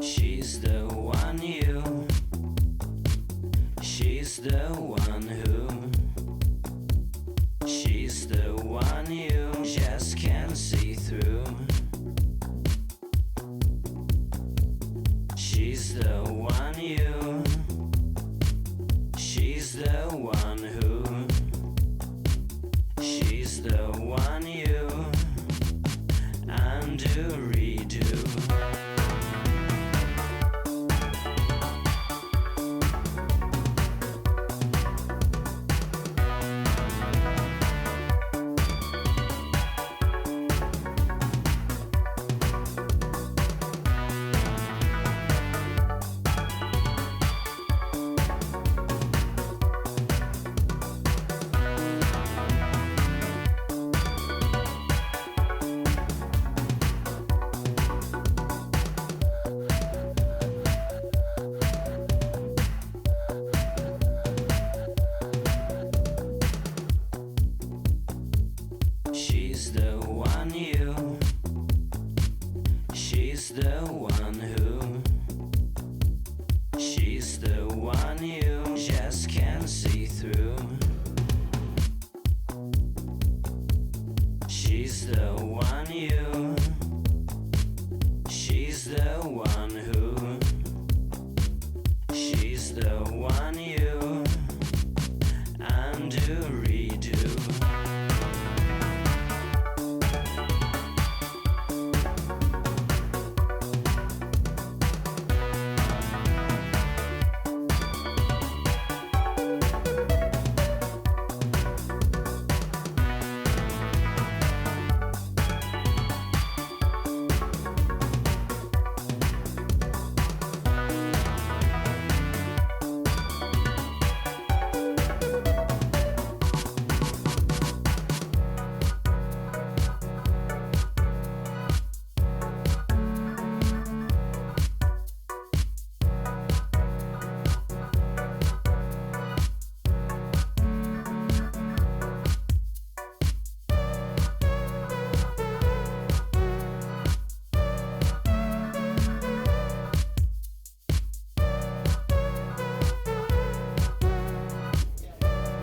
She's the one you. She's the one who. She's the one you just can't see through. She's the one you. She's the one who. She's the one you. Undo, redo. She's the one you. She's the one who. She's the one you just can't see through. She's the one you. She's the one who. She's the one you. Undo, redo.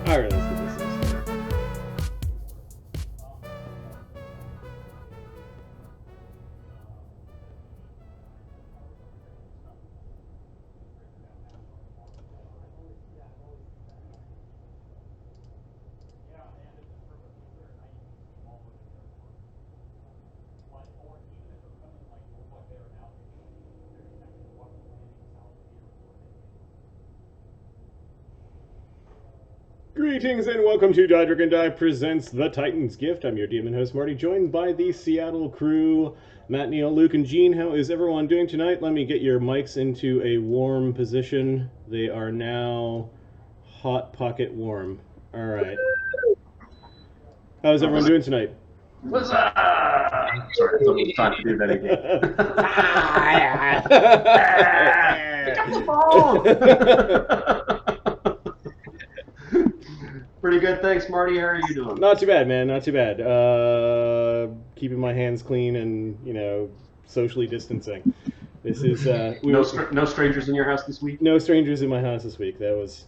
Alright, let's get this thing started. Greetings and welcome to Die Dragon Die presents The Titan's Gift. I'm your demon host Marty, joined by the Seattle crew, Matt, Neil, Luke, and Gene. How is everyone doing tonight? Let me get your mics into a warm position. They are now hot pocket warm. How's everyone doing tonight? What's up? Sorry, I thought it was time to do that again. Pick up the phone! Pretty good, thanks, Marty. How are you doing? Not too bad, man. Not too bad. Keeping my hands clean and, socially distancing. This is no strangers in your house this week? No strangers in my house this week. That's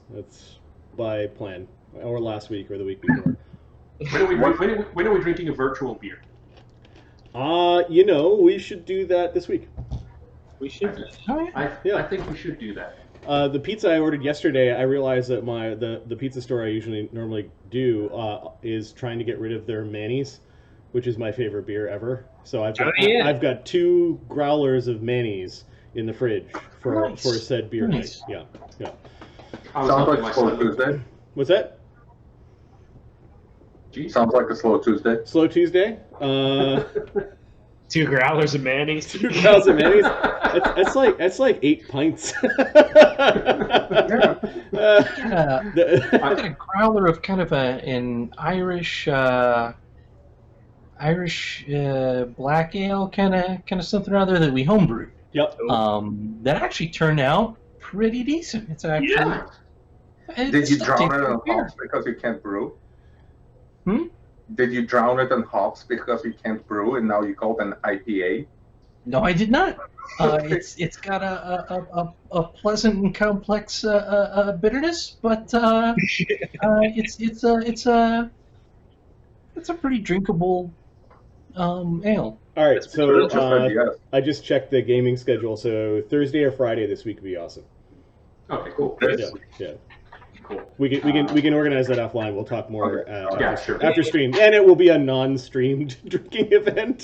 by plan. Or last week or the week before. When are we drinking a virtual beer? We should do that this week. We should. I think we should do that. The pizza I ordered yesterday, I realized that the pizza store I normally do is trying to get rid of their Manny's, which is my favorite beer ever. So I've got 2 growlers of Manny's in the fridge for said beer night. Yeah. Sounds like a slow Tuesday. What's that? Jeez. Sounds like a slow Tuesday. Slow Tuesday? 2 growlers of Manny's. 2 growlers of Manny's. It's like 8 pints. I got a growler of kind of an Irish black ale kind of something or other that we homebrewed. Yep. That actually turned out pretty decent. It's actually. Yeah. Did you drown it in hops because you can't brew? Hmm? Did you drown it in hops because you can't brew and now you call it an IPA? No, I did not. It's got a pleasant and complex bitterness, but it's a pretty drinkable ale. All right, so just said yes. I just checked the gaming schedule. So Thursday or Friday this week would be awesome. Okay, cool. Yeah. Cool. We can organize that offline. We'll talk more Sure. after stream, and it will be a non-streamed drinking event.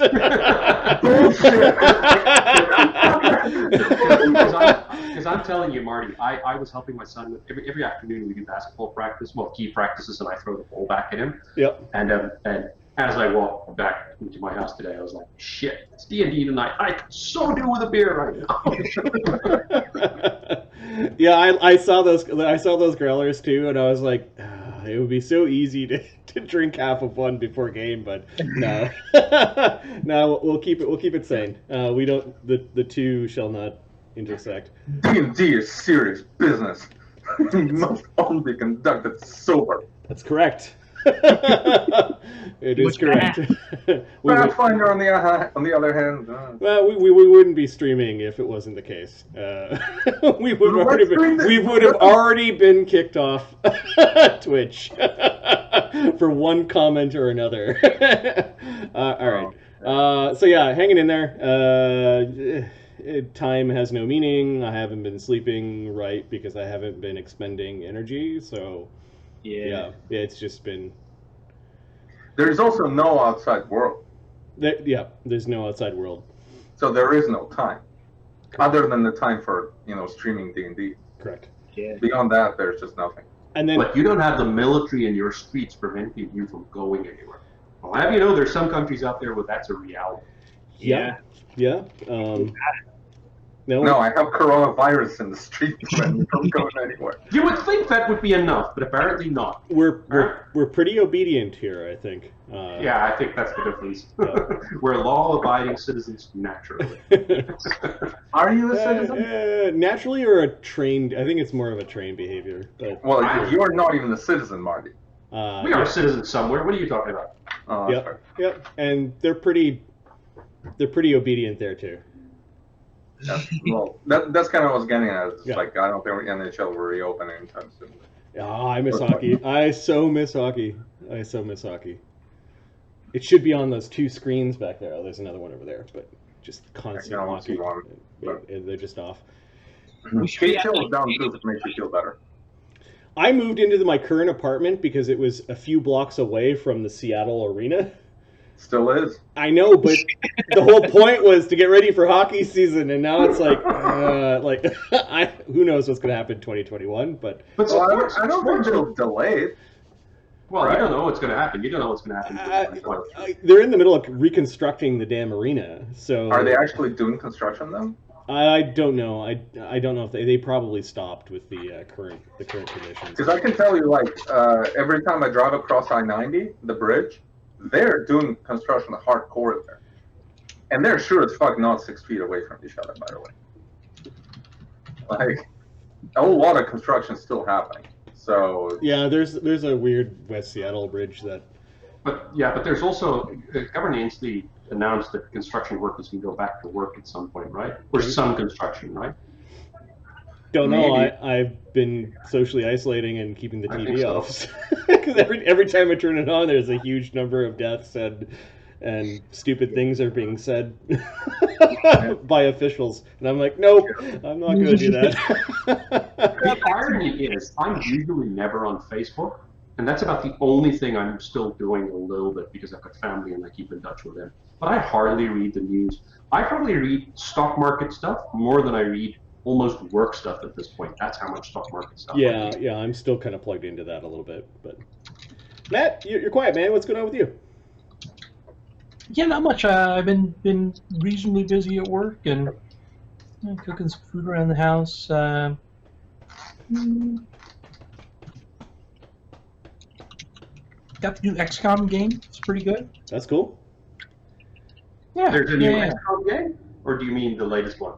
Because I'm telling you, Marty, I was helping my son with every afternoon we do basketball practice, key practices, and I throw the ball back at him. Yep. And as I walked back into my house today, I was like, shit, it's D&D tonight. I could so do with a beer right now. Yeah, I saw those growlers too, and I was like, it would be so easy to drink half of one before game, but no, no, we'll keep it sane. We don't the two shall not intersect. D&D is serious business. It must only be conducted sober. That's correct. It is correct. Pathfinder, on the other hand. Well, we wouldn't be streaming if it wasn't the case. We would have already been kicked off Twitch for one comment or another. All right. So yeah, hanging in there. Time has no meaning. I haven't been sleeping right because I haven't been expending energy. So yeah, it's just been. There's also no outside world. There's no outside world. So there is no time, other than the time for streaming D&D. Correct. Yeah. Beyond that, there's just nothing. And then, but you don't have the military in your streets preventing you from going anywhere. I'll have you know, there's some countries out there where that's a reality. Yeah. No, I have coronavirus in the street preventing me from going anywhere. You would think that would be enough, but apparently not. We're pretty obedient here, I think. Yeah, I think that's the difference. We're law-abiding citizens naturally. Are you a citizen? Naturally, or a trained? I think it's more of a trained behavior. But you're not even a citizen, Marty. We are citizens somewhere. What are you talking about? Yep. And they're pretty obedient there too. Yeah, well, that's kind of what I was getting at. It's like, I don't think NHL will reopen anytime soon. Oh, I miss hockey. I so miss hockey. It should be on those two screens back there. Oh, there's another one over there, but just constant hockey. They're just off. KHL is down too, if it makes you feel better. I moved into my current apartment because it was a few blocks away from the Seattle arena. Still is. I know, but the whole point was to get ready for hockey season, and now it's like who knows what's going to happen in 2021? But I don't think it'll delay it. Well, right? You don't know what's going to happen. You don't know what's going to happen in 2021. They're in the middle of reconstructing the damn arena. So are they actually doing construction then? I don't know. I don't know if they probably stopped with the current conditions. Because I can tell you, every time I drive across I-90, the bridge. They're doing construction hardcore there. And they're sure as fuck not 6 feet away from each other, by the way. A whole lot of construction still happening. So yeah, there's a weird West Seattle bridge that. But there's also the government agency announced that construction workers can go back to work at some point, right? Or some construction, right? Don't know. I've been socially isolating and keeping the TV off because every time I turn it on, there's a huge number of deaths and stupid things are being said by officials, and I'm like, nope, I'm not going to do that. The irony is, I'm usually never on Facebook, and that's about the only thing I'm still doing a little bit because I've got family and I keep in touch with them. But I hardly read the news. I probably read stock market stuff more than I read almost work stuff at this point. That's how much stock market stuff. Yeah, I'm still kind of plugged into that a little bit. But Matt, you're quiet, man. What's going on with you? Yeah, not much. I've been reasonably busy at work and cooking some food around the house. Got the new XCOM game. It's pretty good. That's cool. Yeah. There's a new XCOM game? Or do you mean the latest one?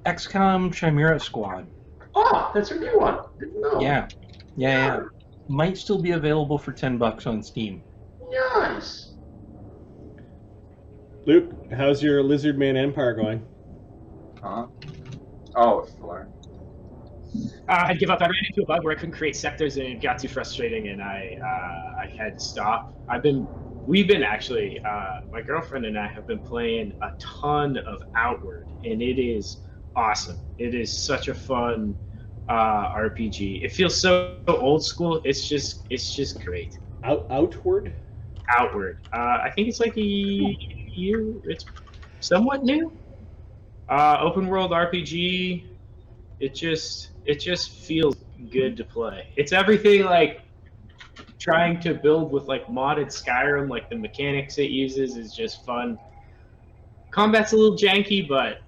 XCOM Chimera Squad. Oh, that's a new one. Didn't know. Yeah. Might still be available for $10 on Steam. Nice. Luke, how's your Lizard Man Empire going? Oh, it's learned. I'd give up. I ran into a bug where I couldn't create sectors, and it got too frustrating, and I had to stop. We've been actually, my girlfriend and I have been playing a ton of Outward, and it is awesome. It is such a fun RPG. It feels so old school. It's just great. Outward? Outward. I think it's like a year. It's somewhat new. Open world RPG. It just feels good to play. It's everything like trying to build with like modded Skyrim. Like the mechanics it uses is just fun. Combat's a little janky, but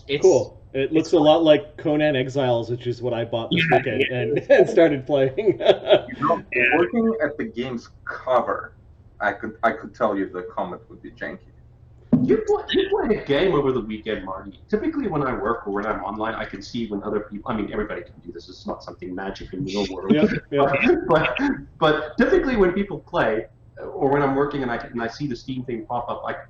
it's cool. It looks a lot like Conan Exiles, which is what I bought this weekend and started playing. Looking at the game's cover, I could tell you the combat would be janky. You play a game over the weekend, Marty. Typically, when I work or when I'm online, I can see when other people. I mean, everybody can do this. It's not something magic in the real world. But typically, when people play, or when I'm working and I see the Steam thing pop up, like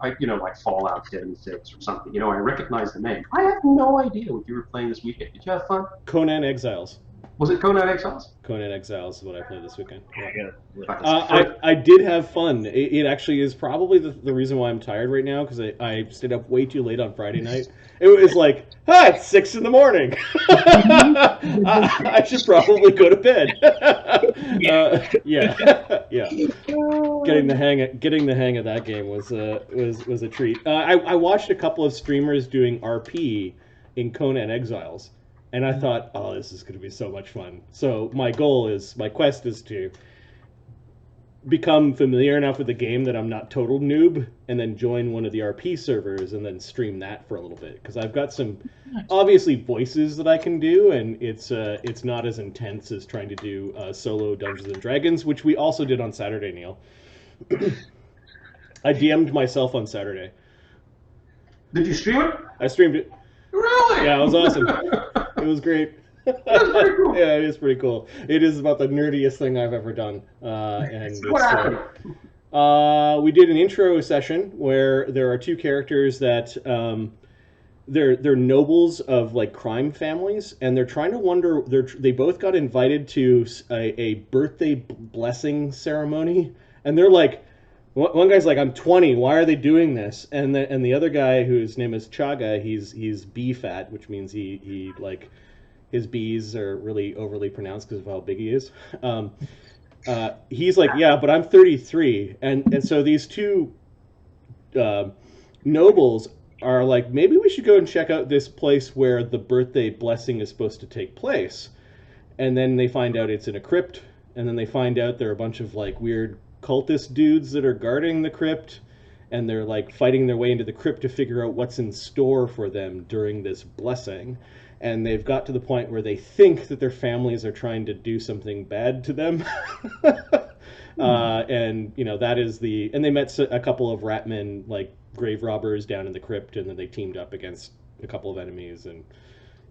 Fallout 76 or something. I recognize the name. I have no idea what you were playing this weekend. Did you have fun? Conan Exiles. Was it Conan Exiles? Conan Exiles is what I played this weekend. Yeah. Yeah. I did have fun. It actually is probably the reason why I'm tired right now, because I stayed up way too late on Friday night. It was like, it's 6 in the morning. I should probably go to bed. Yeah. Getting the hang of that game was a treat. I watched a couple of streamers doing RP in Conan Exiles. And I thought, this is going to be so much fun. So my quest is to become familiar enough with the game that I'm not total noob, and then join one of the RP servers and then stream that for a little bit. Because I've got some, obviously, voices that I can do, and it's not as intense as trying to do solo Dungeons and Dragons, which we also did on Saturday, Neil. I DM'd myself on Saturday. Did you stream it? I streamed it. Really? Yeah, it was awesome. It was great. That's pretty cool. Yeah, it is pretty cool. It is about the nerdiest thing I've ever done. And What happened? We did an intro session where there are two characters that they're nobles of like crime families, and they're trying to wonder. They both got invited to a birthday blessing ceremony, and they're like. One guy's like, I'm 20, why are they doing this? And the other guy, whose name is Chaga, he's bee fat, which means he like, his B's are really overly pronounced because of how big he is. He's like, yeah, but I'm 33. And so these two nobles are like, maybe we should go and check out this place where the birthday blessing is supposed to take place. And then they find out it's in a crypt, and then they find out there are a bunch of like weird cultist dudes that are guarding the crypt, and they're like fighting their way into the crypt to figure out what's in store for them during this blessing. And they've got to the point where they think that their families are trying to do something bad to them. And that is and they met a couple of ratmen, like grave robbers, down in the crypt, and then they teamed up against a couple of enemies, and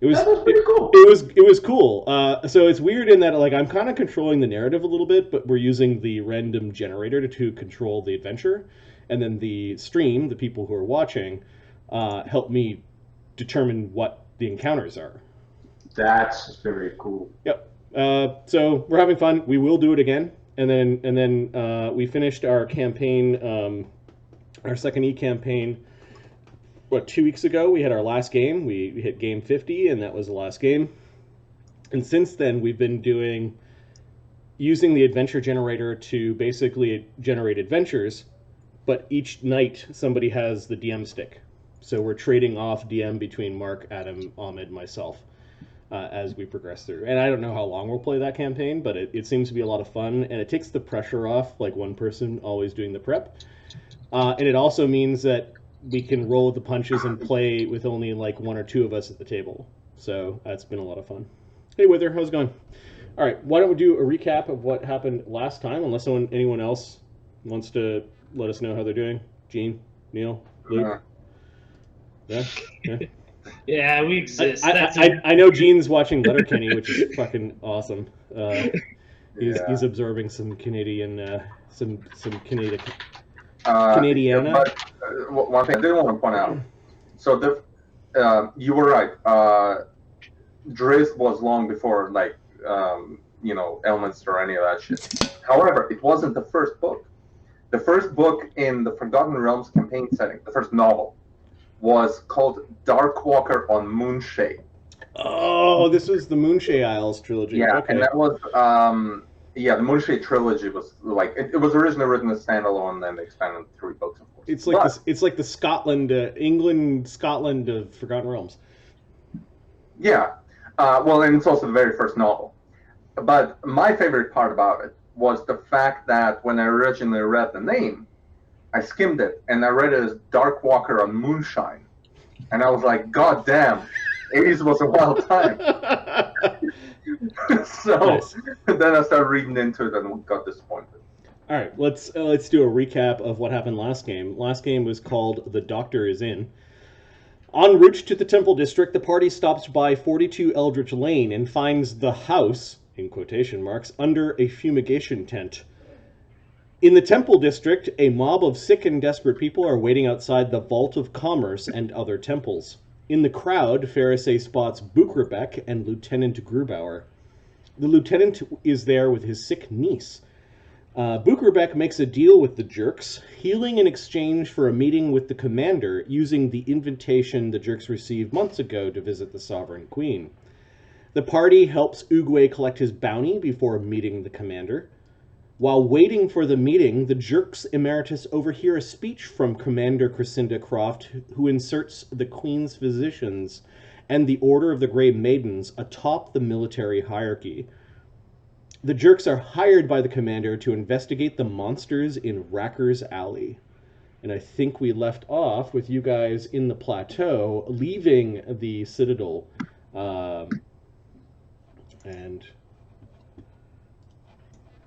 that was pretty cool. It was cool. So it's weird in that like I'm kind of controlling the narrative a little bit, but we're using the random generator to control the adventure, and then the stream, the people who are watching, help me determine what the encounters are. That's very cool. Yep. So we're having fun. We will do it again, and then we finished our campaign, our second campaign. 2 weeks ago we had our last game. We hit game 50, and that was the last game. And since then we've been using the adventure generator to basically generate adventures, but each night somebody has the DM stick. So we're trading off DM between Mark, Adam, Ahmed, myself as we progress through. And I don't know how long we'll play that campaign, but it seems to be a lot of fun, and it takes the pressure off, like one person always doing the prep. And it also means that we can roll with the punches and play with only like one or two of us at the table. So that's been a lot of fun. Hey, Wither, how's it going? All right, why don't we do a recap of what happened last time, unless anyone else wants to let us know how they're doing. Gene, Neil, Luke? Yeah? Yeah, we exist. I know Gene's watching Letterkenny, which is fucking awesome. He's absorbing some Canadian, some Canadiana. But one thing I did want to point out. So you were right. Drizzt was long before Elminster or any of that shit. However, it wasn't the first book. The first book in the Forgotten Realms campaign setting, the first novel, was called Darkwalker on Moonshae. Oh, this was the Moonshae Isles trilogy. Yeah, okay. and that was the Moonshae trilogy was like it was originally written as standalone, and then they expanded into 3 books, of course. It's like it's like the Scotland, Scotland of Forgotten Realms. Yeah, well, and it's also the very first novel. But my favorite part about it was the fact that when I originally read the name, I skimmed it and I read it as Darkwalker on Moonshine, and I was like, God damn, 80s was a wild time. So Nice. then I started reading into it and got disappointed. All right, let's do a recap of what happened last game. Last game was called The Doctor is In. En route to the Temple District, the party stops by 42 Eldritch Lane and finds the house, in quotation marks, under a fumigation tent. In the Temple District, a mob of sick and desperate people are waiting outside the Vault of Commerce and other temples. In the crowd, Fereosae spots Buchrabech and Lieutenant Grubauer. The lieutenant is there with his sick niece. Buchrabech makes a deal with the jerks, healing in exchange for a meeting with the commander using the invitation the jerks received months ago to visit the Sovereign Queen. The party helps Oogway collect his bounty before meeting the commander. While waiting for the meeting, the jerks emeritus overhear a speech from Commander Crescinda Croft, who inserts the Queen's physicians and the Order of the Grey Maidens atop the military hierarchy. The jerks are hired by the commander to investigate the monsters in Racker's Alley. And I think we left off with you guys in the plateau, leaving the Citadel. And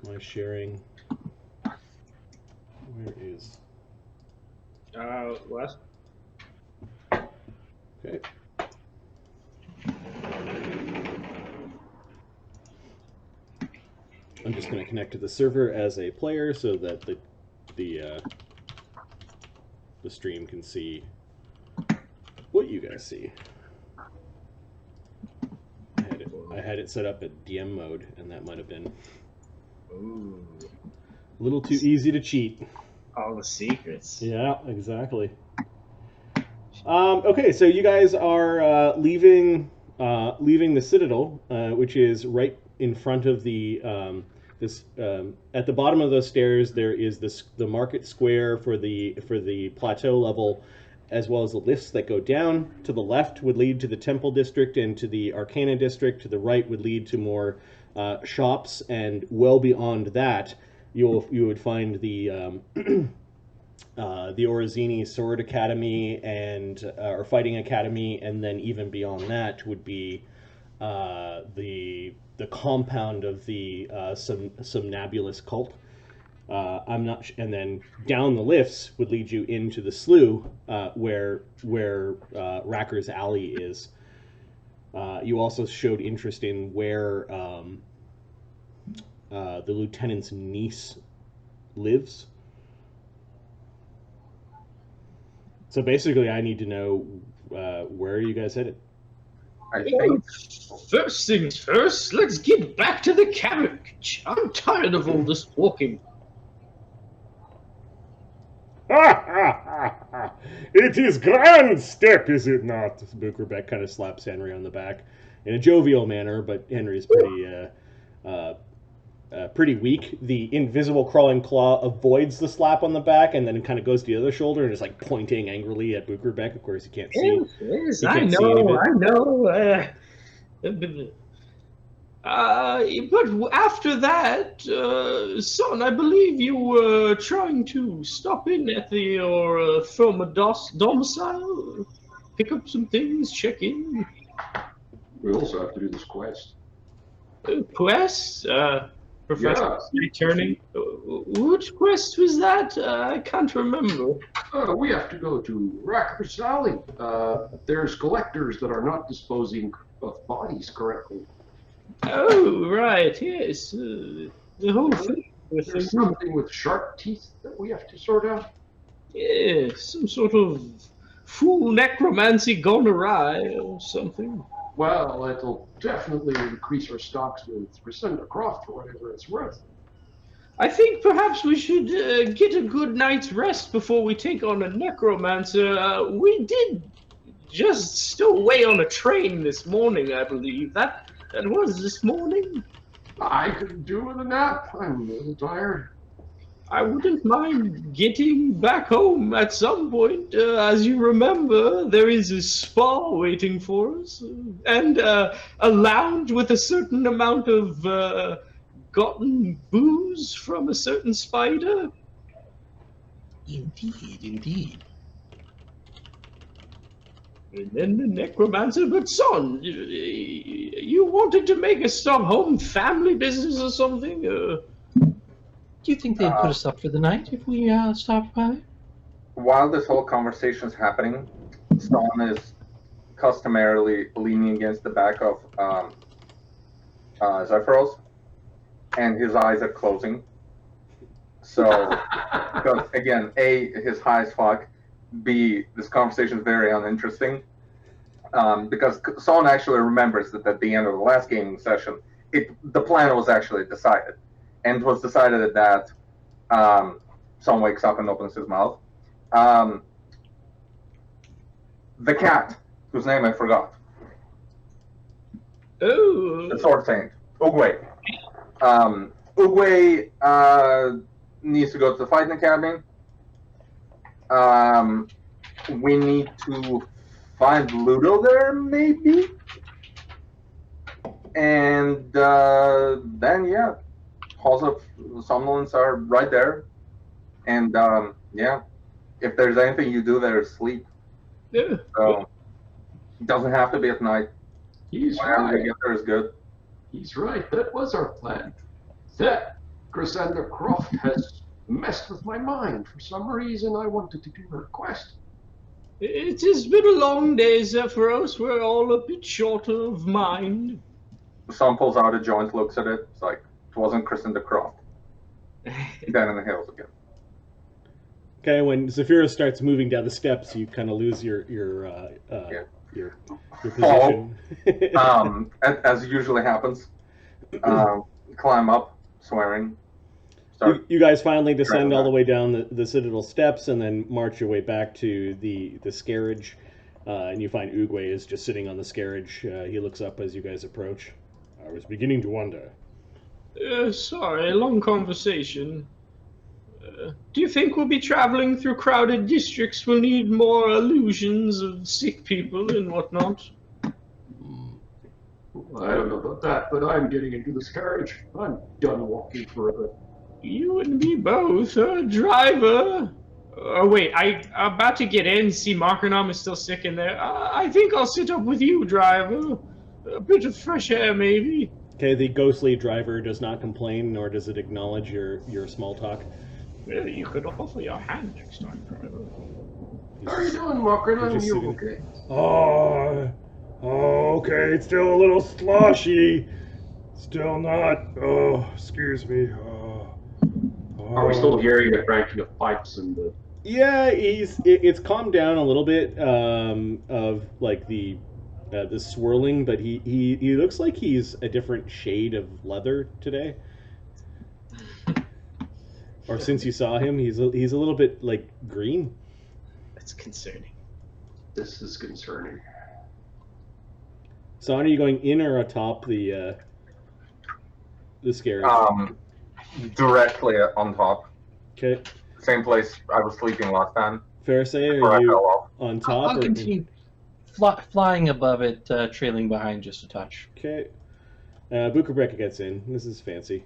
my sharing... Where is... West. Okay. I'm just going to connect to the server as a player so that the stream can see what you guys see. I had it set up at DM mode, and that might have been Ooh. a little too easy to cheat. All the secrets. Yeah, exactly. Okay, so you guys are leaving the Citadel, which is right in front of the at the bottom of those stairs. There is the market square for the plateau level, as well as the lifts that go down. To the left would lead to the Temple District and to the Arcana District. To the right would lead to more shops, and well beyond that, you would find the Orisini Sword Academy or Fighting Academy, and then even beyond that would be the compound of the Somnambulous cult. And then down the lifts would lead you into the slough, where Racker's Alley is. You also showed interest in where the lieutenant's niece lives. So basically, I need to know where are you guys headed? I think First things first, let's get back to the carriage. I'm tired of all this walking. It is grand step, is it not? Buchrabech kind of slaps Henry on the back in a jovial manner, but Henry's pretty weak. The invisible crawling claw avoids the slap on the back, and then it kind of goes to the other shoulder and is like pointing angrily at Buchrabech. Of course, he can't see. Yes, You I can't see any of know, it. I know. But after that, son, I believe you were trying to stop in at your former domicile, pick up some things, check in. We also have to do this quest. Quest? Professor Yeah. returning? Which quest was that? I can't remember. We have to go to Racker's Alley. There's collectors that are not disposing of bodies correctly. Oh, right, yes. The whole thing. There's something with sharp teeth that we have to sort out. Yeah, some sort of fool necromancy gone awry or something. Well, it'll definitely increase our stocks with Resenda Croft for whatever it's worth. I think perhaps we should get a good night's rest before we take on a necromancer. We did just stow away on a train this morning, I believe. That was this morning. I could do with a nap. I'm a little tired. I wouldn't mind getting back home at some point. As you remember, there is a spa waiting for us, and a lounge with a certain amount of gotten booze from a certain spider. Indeed, indeed. And then the necromancer. But son, you wanted to make a stop home family business or something? Do you think they'd put us up for the night if we stopped by? While this whole conversation is happening, Saun is customarily leaning against the back of Zephyros, and his eyes are closing. So, because again, A, he's high as fuck. B, this conversation is very uninteresting. Because Saun actually remembers that at the end of the last gaming session, the plan was actually decided. And it was decided that Saun wakes up and opens his mouth. The cat, whose name I forgot. Oh. The sword saint, Ugwe. Ugwe needs to go to the Fighting Academy. We need to find Luudo there, maybe? And then, yeah, Halls of Somnolence are right there. And, yeah, if there's anything you do there, sleep. Yeah. So, it doesn't have to be at night. He's Whenever right. you get there is good. He's right. That was our plan. That Resenda Croft has messed with my mind. For some reason, I wanted to do her quest. It has been a long day, Zephyros. We're all a bit short of mind. Saun pulls out a joint, looks at it. It's like, it wasn't Resenda Croft. Down in the hills again. Okay, when Zephyros starts moving down the steps, you kind of lose your Fall. position. As usually happens. Climb up, swearing. You guys finally descend all back. the way down the Citadel steps and then march your way back to the scarriage. And you find Ugwe is just sitting on the scarriage. He looks up as you guys approach. I was beginning to wonder. Sorry, long conversation. Do you think we'll be traveling through crowded districts? We'll need more illusions of sick people and whatnot. I don't know about that, but I'm getting into this carriage. I'm done walking for a bit. You and me both, driver. Wait, I'm about to get in, see Mokrenom is still sick in there. I think I'll sit up with you, driver. A bit of fresh air, maybe. Okay, the ghostly driver does not complain, nor does it acknowledge your small talk. Well, you could offer your hand next time, driver. How are you doing, Mokrenom? just You sitting- okay? Oh, okay, it's still a little sloshy. Still not. Oh, excuse me. Are we still hearing the cranking of pipes and the... Yeah, it's calmed down a little bit of like the swirling, but he looks like he's a different shade of leather today. Or since you saw him, he's a little bit like green. That's concerning. This is concerning. Saun, are you going in or atop the carriage? Directly on top. Okay. Same place I was sleeping last time. Fereosae, Before are I you fell off. on top? I'll or... continue flying above it, trailing behind just a touch. Okay. Buchrabech gets in. This is fancy.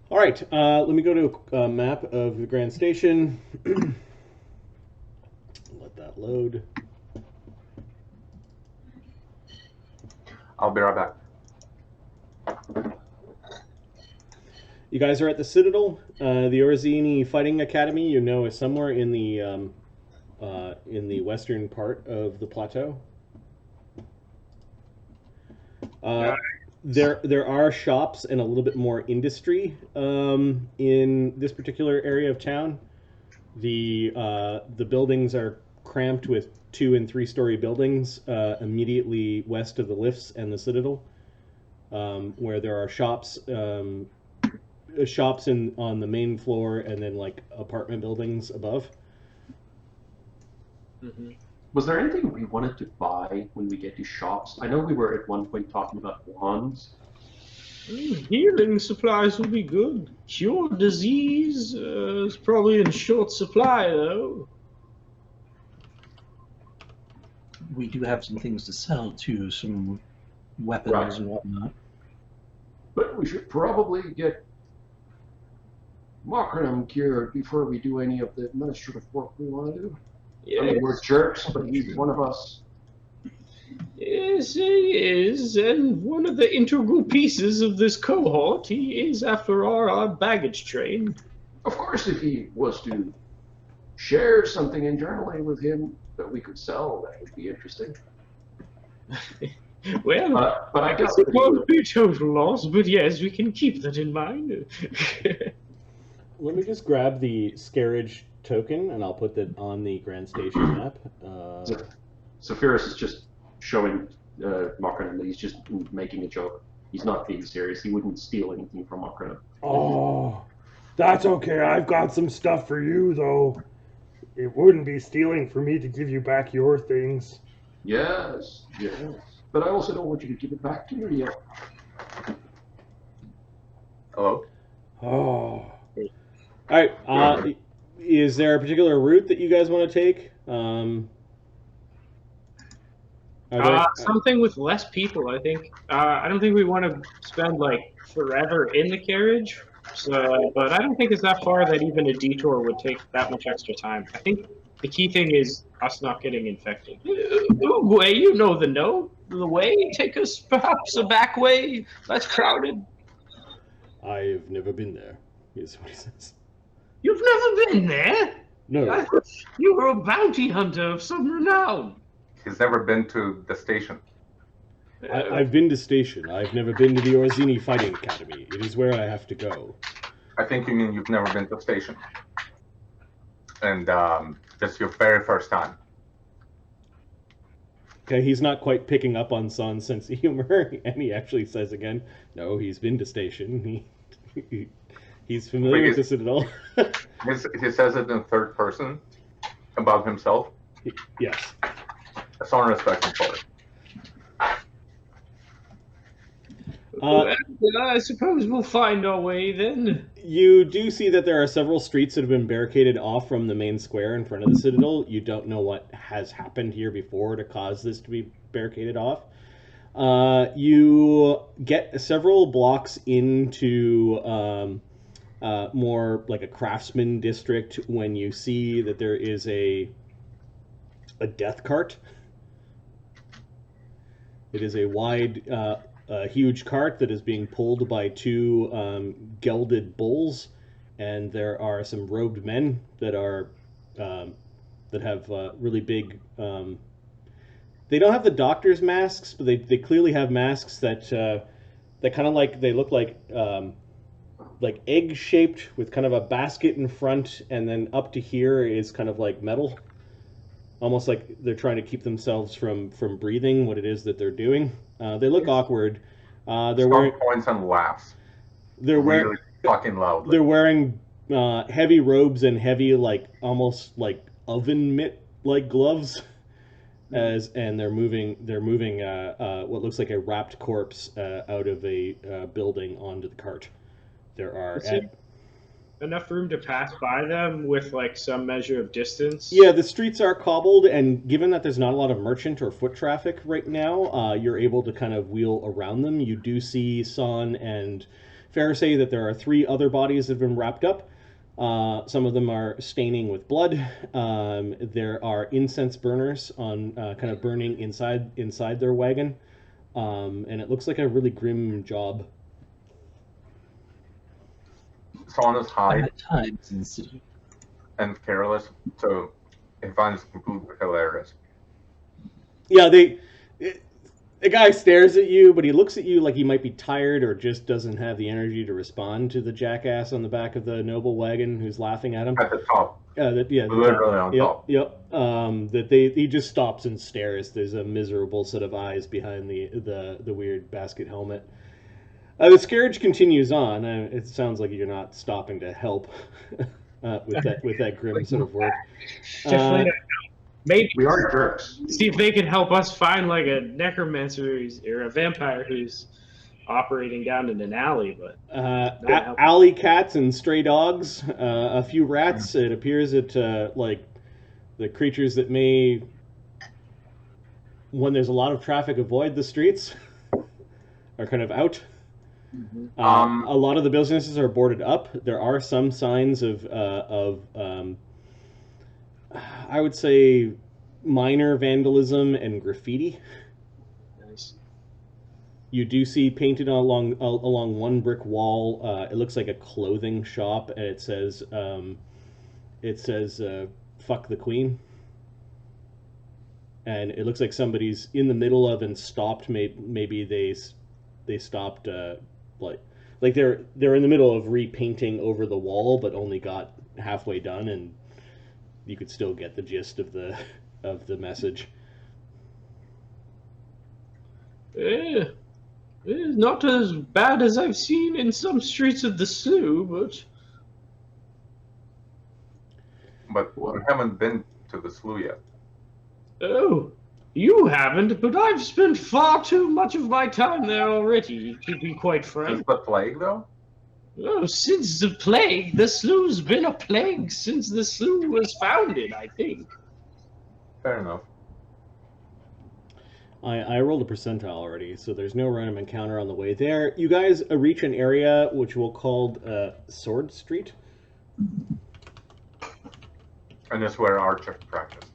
All right. Let me go to a map of the Grand Station. Let that load. I'll be right back. You guys are at the Citadel. The Orisini Fighting Academy, you know, is somewhere in the western part of the plateau. There are shops and a little bit more industry in this particular area of town. The buildings are cramped with 2- and 3-story buildings immediately west of the lifts and the Citadel, where there are shops on the main floor and then like apartment buildings above. Mm-hmm. Was there anything we wanted to buy when we get to shops? I know we were at one point talking about wands. Healing supplies will be good. Cure disease is probably in short supply, though. We do have some things to sell too, some weapons Right. and whatnot. But we should probably get Mokrenom cured before we do any of the administrative work we want to do. I mean, we're jerks, but he's one of us. Yes, he is, and one of the integral pieces of this cohort. He is, after all, our baggage train. Of course, if he was to share something internally with him that we could sell, that would be interesting. Well, But I guess it won't be total loss, but yes, we can keep that in mind. Let me just grab the Scarage token, and I'll put that on the Grand Station map. Zephyros is just showing Mokrenom that he's just making a joke. He's not being serious. He wouldn't steal anything from Mokrenom. Oh, that's okay. I've got some stuff for you, though. It wouldn't be stealing for me to give you back your things. Yes, yes. But I also don't want you to give it back to me yet. Hello? Oh. All right. Is there a particular route that you guys want to take? Something with less people, I think. I don't think we want to spend like forever in the carriage. So, but I don't think it's that far that even a detour would take that much extra time. I think the key thing is us not getting infected. Way, you know the way. Take us perhaps a back way. That's crowded. I've never been there, is what he says. You've never been there? No. I thought you were a bounty hunter of some renown. He's never been to the station. I've been to station. I've never been to the Orisini Fighting Academy. It is where I have to go. I think you mean you've never been to the station. And this is your very first time. Okay, he's not quite picking up on Saun's sense of humor, and he actually says again, no, he's been to station. He's familiar with the Citadel. He says it in third person about himself. Yes. Saun respects him for it. I suppose we'll find our way then. You do see that there are several streets that have been barricaded off from the main square in front of the Citadel. You don't know what has happened here before to cause this to be barricaded off. You get several blocks into more like a craftsman district when you see that there is a death cart. It is a wide, huge cart that is being pulled by 2 gelded bulls, and there are some robed men that are that have really big. They don't have the doctor's masks, but they clearly have masks that kind of like they look like egg shaped with kind of a basket in front, and then up to here is kind of like metal. Almost like they're trying to keep themselves from breathing what it is that they're doing. They look awkward. They're wearing points and laughs. They're wearing really fucking loudly. They're wearing heavy robes and heavy almost like oven mitt like gloves, and they're moving what looks like a wrapped corpse out of a building onto the cart. There are enough room to pass by them with like some measure of distance. Yeah, the streets are cobbled, and given that there's not a lot of merchant or foot traffic right now, you're able to kind of wheel around them. You do see Saun and Fereosae that there are 3 other bodies that have been wrapped up. Some of them are staining with blood. There are incense burners on kind of burning inside their wagon, and it looks like a really grim job. Saun is high Times in the city. and careless, so he finds it completely hilarious. Yeah, The guy stares at you, but he looks at you like he might be tired or just doesn't have the energy to respond to the jackass on the back of the noble wagon who's laughing at him. At the top. Literally on top. Yep. He just stops and stares. There's a miserable set of eyes behind the weird basket helmet. The carriage continues on. It sounds like you're not stopping to help with that grim sort of work. Maybe We are jerks. see if they can help us find like a necromancer or a vampire who's operating down in an alley. But alley cats and stray dogs, a few rats. It appears that like the creatures that may, when there's a lot of traffic, avoid the streets, are kind of out. A lot of the businesses are boarded up. There are some signs of I would say minor vandalism and graffiti. Nice. You do see painted along one brick wall. It looks like a clothing shop, and it says "fuck the queen," and it looks like somebody's in the middle of and stopped. Maybe they stopped like they're in the middle of repainting over the wall, but only got halfway done, and you could still get the gist of the message. It's not as bad as I've seen in some streets of the slough, But we haven't been to the slough yet. Oh, you haven't, but I've spent far too much of my time there already, to be quite frank. Is the plague, though? Oh, since the plague, the slough's been a plague since the slough was founded, I think. Fair enough. I rolled a percentile already, so there's no random encounter on the way there. You guys reach an area which we'll call Sword Street. And that's where archers practice.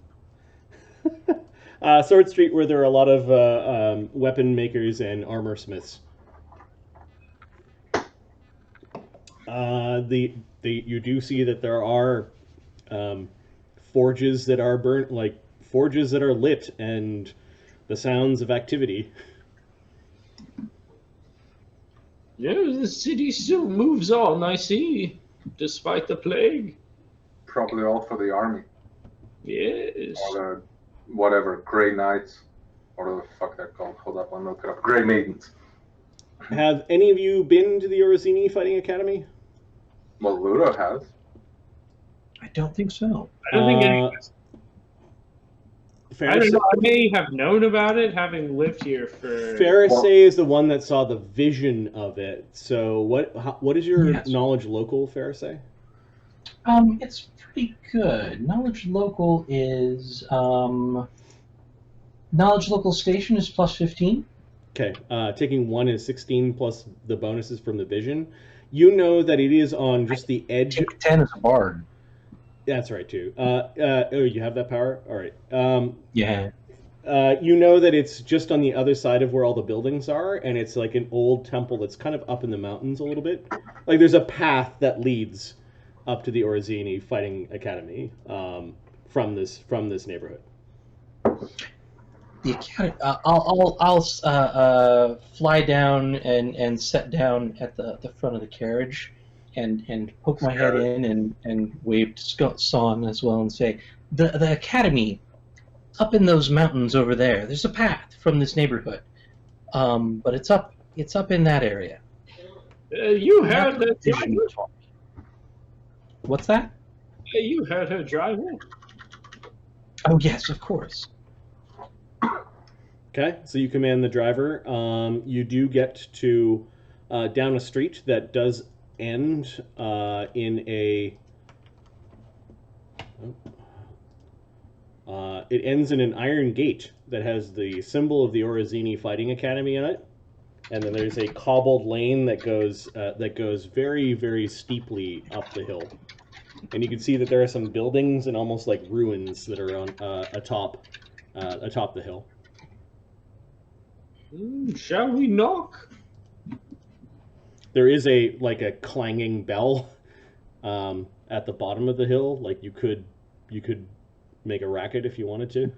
Sword Street, where there are a lot of weapon makers and armor smiths. You do see that there are forges that are burnt, like forges that are lit, and the sounds of activity. Yeah, the city still moves on, I see, despite the plague. Probably all for the army. Yes. Or the, whatever, Grey Knights. Or the fuck they're called. Hold up, I'll look it up. Grey Maidens. Have any of you been to the Orisini Fighting Academy? Well, Luudo has. I don't think so. I don't think any. I don't know. I Fereosae may have known about it, having lived here for. Fereosae is the one that saw the vision of it. So what is your Yes. knowledge local, Fereosae? It's pretty good. Knowledge local is knowledge local station is plus 15. Okay, taking 1 is 16 plus the bonuses from the vision. You know that it is on just the edge. Take 10 as a bard. That's right, too. Oh, you have that power? All right. Yeah. You know that it's just on the other side of where all the buildings are, and it's like an old temple that's kind of up in the mountains a little bit. Like there's a path that leads up to the Orisini Fighting Academy from this neighborhood. The academy. I'll fly down and set down at the front of the carriage, and poke my head in and wave to Saun as well and say, the academy, up in those mountains over there. There's a path from this neighborhood, but it's up in that area. You had her driver? What's that? You had her driver? Oh yes, of course. Okay, so you command the driver. You do get to down a street that does end in a. It ends in an iron gate that has the symbol of the Orisini Fighting Academy in it, and then there's a cobbled lane that goes very, very steeply up the hill, and you can see that there are some buildings and almost like ruins that are on atop the hill. Shall we knock? There is a clanging bell at the bottom of the hill. Like you could make a racket if you wanted to.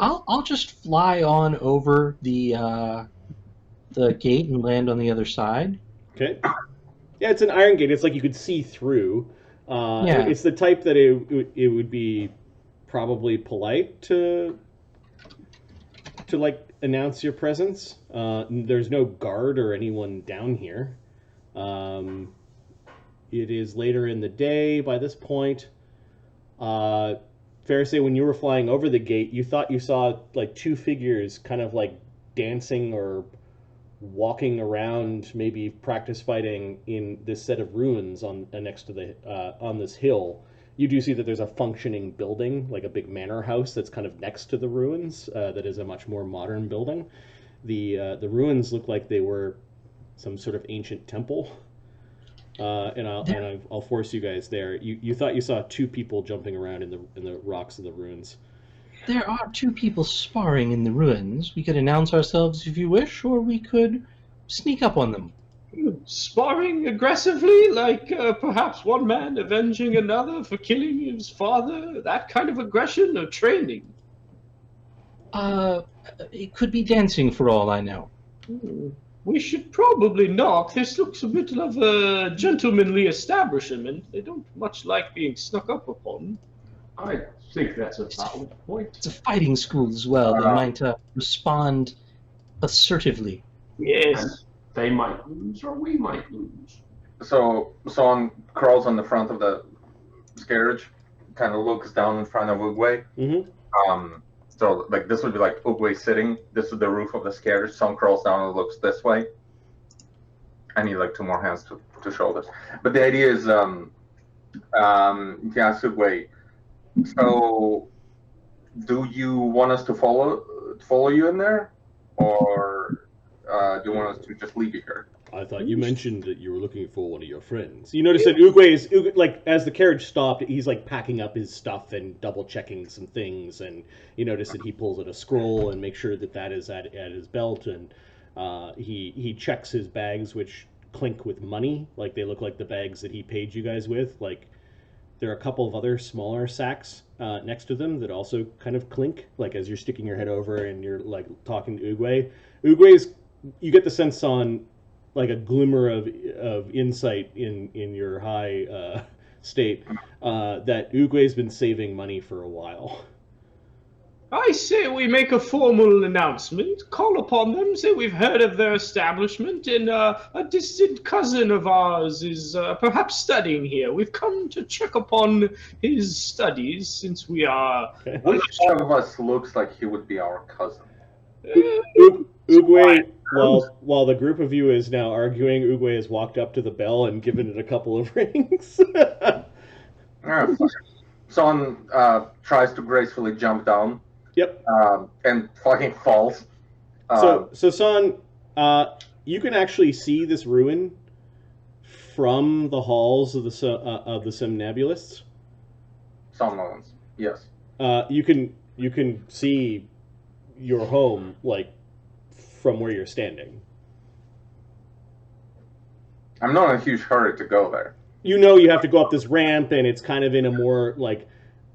I'll just fly on over the gate and land on the other side. Okay. Yeah, it's an iron gate. It's like you could see through. Yeah. It's the type that it would be probably polite to like announce your presence. There's no guard or anyone down here. It is later in the day by this point. Fereosae, when you were flying over the gate, you thought you saw like two figures kind of like dancing or walking around, maybe practice fighting in this set of ruins on next to the on this hill. You do see that there's a functioning building, like a big manor house, that's kind of next to the ruins. That is a much more modern building. The ruins look like they were some sort of ancient temple. And I'll force you guys there. You thought you saw two people jumping around in the rocks of the ruins. There are two people sparring in the ruins. We could announce ourselves if you wish, or we could sneak up on them. Sparring aggressively, like perhaps one man avenging another for killing his father? That kind of aggression or training? It could be dancing for all I know. We should probably knock. This looks a bit of a gentlemanly establishment. They don't much like being snuck up upon. I think that's a valid point. It's a fighting school as well. They might respond assertively. Yes. And they might lose, or we might lose. So Saun crawls on the front of the carriage, kind of looks down in front of Ugwe. Mm-hmm. So like this would be like Ugwe sitting. This is the roof of the carriage. Saun crawls down and looks this way. I need like two more hands to shoulders. But the idea is, he asks Ugwe, so do you want us to follow you in there, or do you want us to just leave you here? I thought you mentioned that you were looking for one of your friends. You notice that Ugwe like, as the carriage stopped, he's like packing up his stuff and double checking some things, and you notice that he pulls out a scroll and makes sure that is at his belt, and he checks his bags, which clink with money, like they look like the bags that he paid you guys with. Like there are a couple of other smaller sacks next to them that also kind of clink, like as you're sticking your head over and you're like talking to Ugwe. Ugwe's, you get the sense on like a glimmer of insight in your high state that Ugwe's been saving money for a while. I say we make a formal announcement, call upon them, say we've heard of their establishment, and a distant cousin of ours is perhaps studying here. We've come to check upon his studies since we are... Which one of us looks like he would be our cousin? Ugwe, while the group of you is now arguing, Ugwe has walked up to the bell and given it a couple of rings. Saun tries to gracefully jump down. Yep. And fucking falls. So Saun, you can actually see this ruin from the halls of the somnabulists. Somnolence, yes. You can see your home, like, from where you're standing. I'm not in a huge hurry to go there. You know you have to go up this ramp, and it's kind of in a more, like,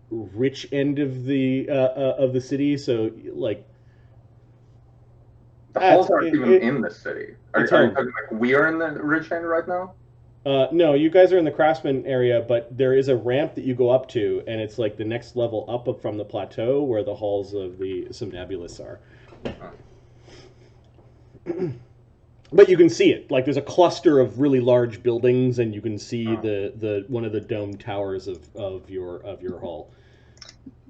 rich end of the city, so, like... The halls aren't even in the city. Are you talking like we are in the rich end right now? No, you guys are in the craftsman area, but there is a ramp that you go up to, and it's like the next level up from the plateau where the halls of the somnabulists are. But you can see it. Like there's a cluster of really large buildings, and you can see the one of the domed towers of your hall.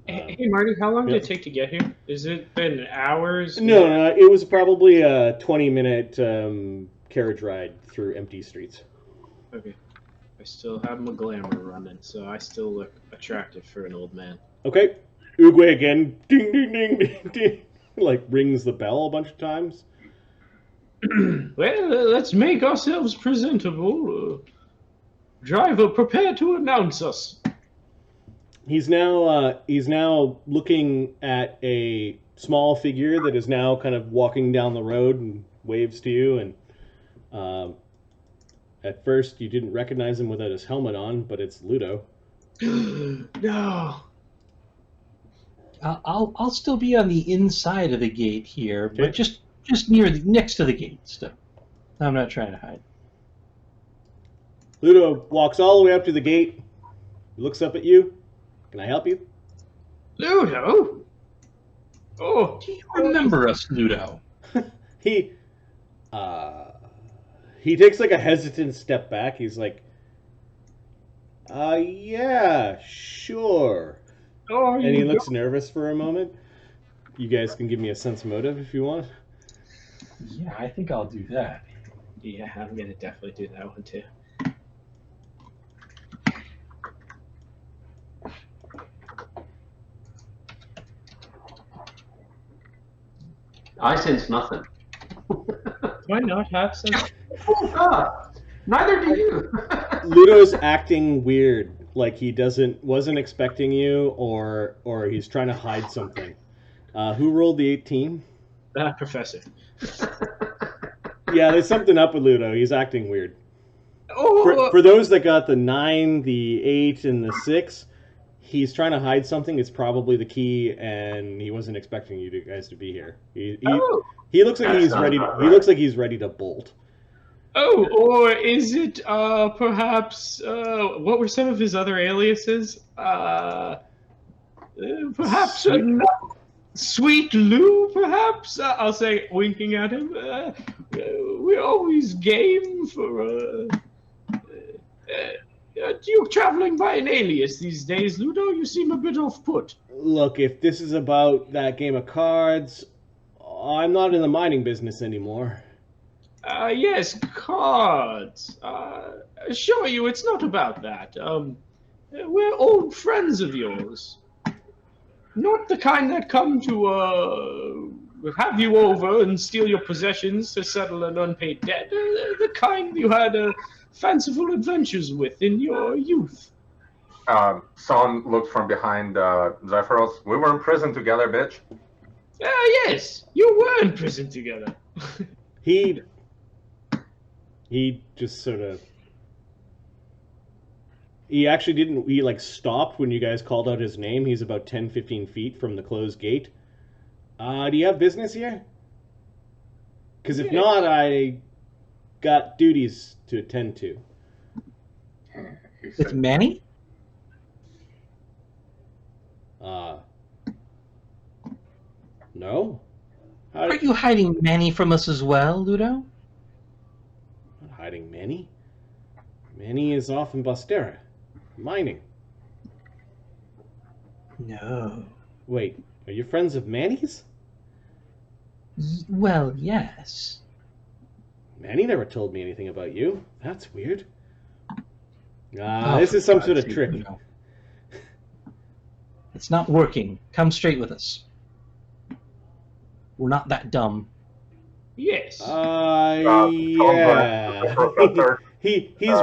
Hey Marty, how long did it take to get here? Has it been hours? No, it was probably a 20-minute carriage ride through empty streets. Okay. I still have my glamour running, so I still look attractive for an old man. Okay. Ugwe again, ding, ding, ding, ding, ding, like rings the bell a bunch of times. Well, let's make ourselves presentable. Driver, prepare to announce us. He's now looking at a small figure that is now kind of walking down the road and waves to you. And at first you didn't recognize him without his helmet on, but it's Luudo. No. I'll still be on the inside of the gate here, Okay. but just near next to the gate still. I'm not trying to hide. Luudo walks all the way up to the gate, looks up at you. Can I help you? Luudo? Oh, Do you remember us, Luudo? He takes like a hesitant step back. He's like, yeah, sure. oh, And he you looks nervous for a moment. You guys can give me a sense motive if you want. Yeah, I think I'll do that. Yeah, I'm gonna definitely do that one too. I sense nothing. Do I not have some? Oh God! Neither do you. Ludo's acting weird, like he wasn't expecting you, or he's trying to hide something. Who rolled the 18? Professor. Yeah, there's something up with Luudo. He's acting weird. Oh, For those that got the 9, the 8, and the 6, he's trying to hide something. It's probably the key, and he wasn't expecting you guys to be here. He looks like That he's sounds ready. about He right. looks like he's ready to bolt. oh, or is it perhaps what were some of his other aliases? Perhaps Sweet Lou, perhaps? I'll say, winking at him. We're always game for. You're traveling by an alias these days, Luudo. You seem a bit off-put. Look, if this is about that game of cards, I'm not in the mining business anymore. Yes, cards. Assure you, it's not about that. We're old friends of yours. Not the kind that come to have you over and steal your possessions to settle an unpaid debt. The kind you had fanciful adventures with in your youth. Saun looked from behind Zephyros. We were in prison together, bitch. Yes, you were in prison together. He just sort of. He actually didn't. He like stopped when you guys called out his name. He's about 10-15 feet from the closed gate. Do you have business here? Because if not, I got duties to attend to. He With said, Manny? No. Are you hiding Manny from us as well, Luudo? Not hiding Manny. Manny is off in Bostera, mining. No. Wait, are you friends of Manny's? Well, yes. Manny never told me anything about you. That's weird. Oh, This for is some God's sort of sake, trick. Luudo. It's not working. Come straight with us. We're not that dumb. Yes. Yeah. He's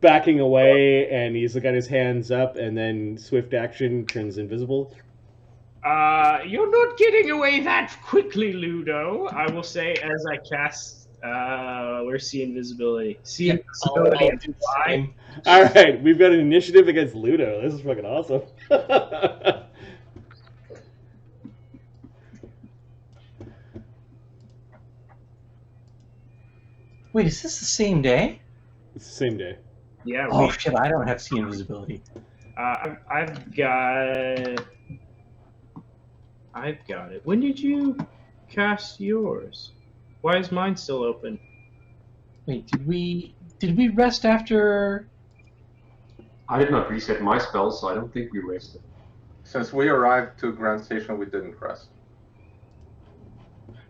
backing away, and he's got his hands up, and then swift action turns invisible. You're not getting away that quickly, Luudo. I will say as I cast. Where's See Invisibility? See Invisibility and Fly. All right, we've got an initiative against Luudo. This is fucking awesome. Wait, is this the same day? It's the same day. Yeah. Oh shit! I don't have See Invisibility. I've got it. When did you cast yours? Why is mine still open? Wait, did we rest after? I did not reset my spells, so I don't think we rested. Since we arrived to Grand Station, we didn't rest.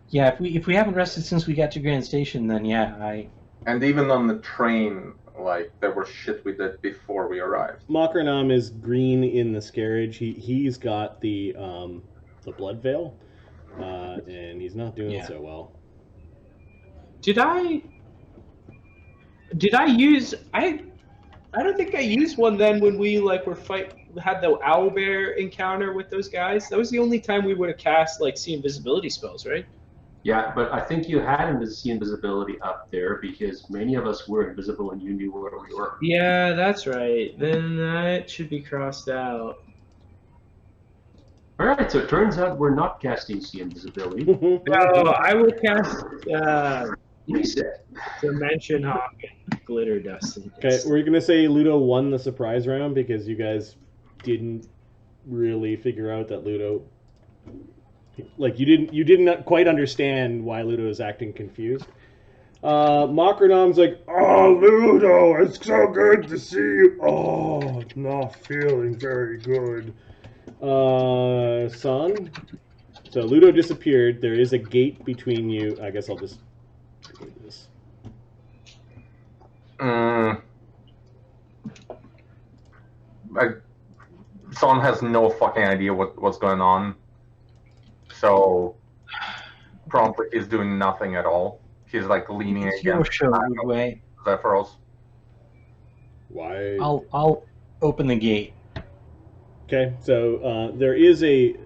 Yeah, if we haven't rested since we got to Grand Station, then yeah, And even on the train, like, there was shit we did before we arrived. Mokrenom is green in the scarriage. He's got the blood veil, and he's not doing so well. Did I use I don't think I used one then when we had the owlbear encounter with those guys. That was the only time we would have cast like See Invisibility spells, right? Yeah, but I think you had See Invisibility up there because many of us were invisible and you knew where we were. Yeah, that's right. Then that should be crossed out. All right, so it turns out we're not casting see invisibility. No, I would cast Reset. Dimension Hawk and Glitter Dust. Okay, we're gonna say Luudo won the surprise round because you guys didn't really figure out that Luudo, like you didn't quite understand why Luudo is acting confused. Mokrenom's like, Oh, Luudo, it's so good to see you. Oh, not feeling very good. Saun. So Luudo disappeared. There is a gate between you. I guess I'll just do this. Saun has no fucking idea what's going on. So promptly he's doing nothing at all. He's like leaning It's your against show, Uruguay. Zephyros. Why? I'll open the gate. Okay, so there is a,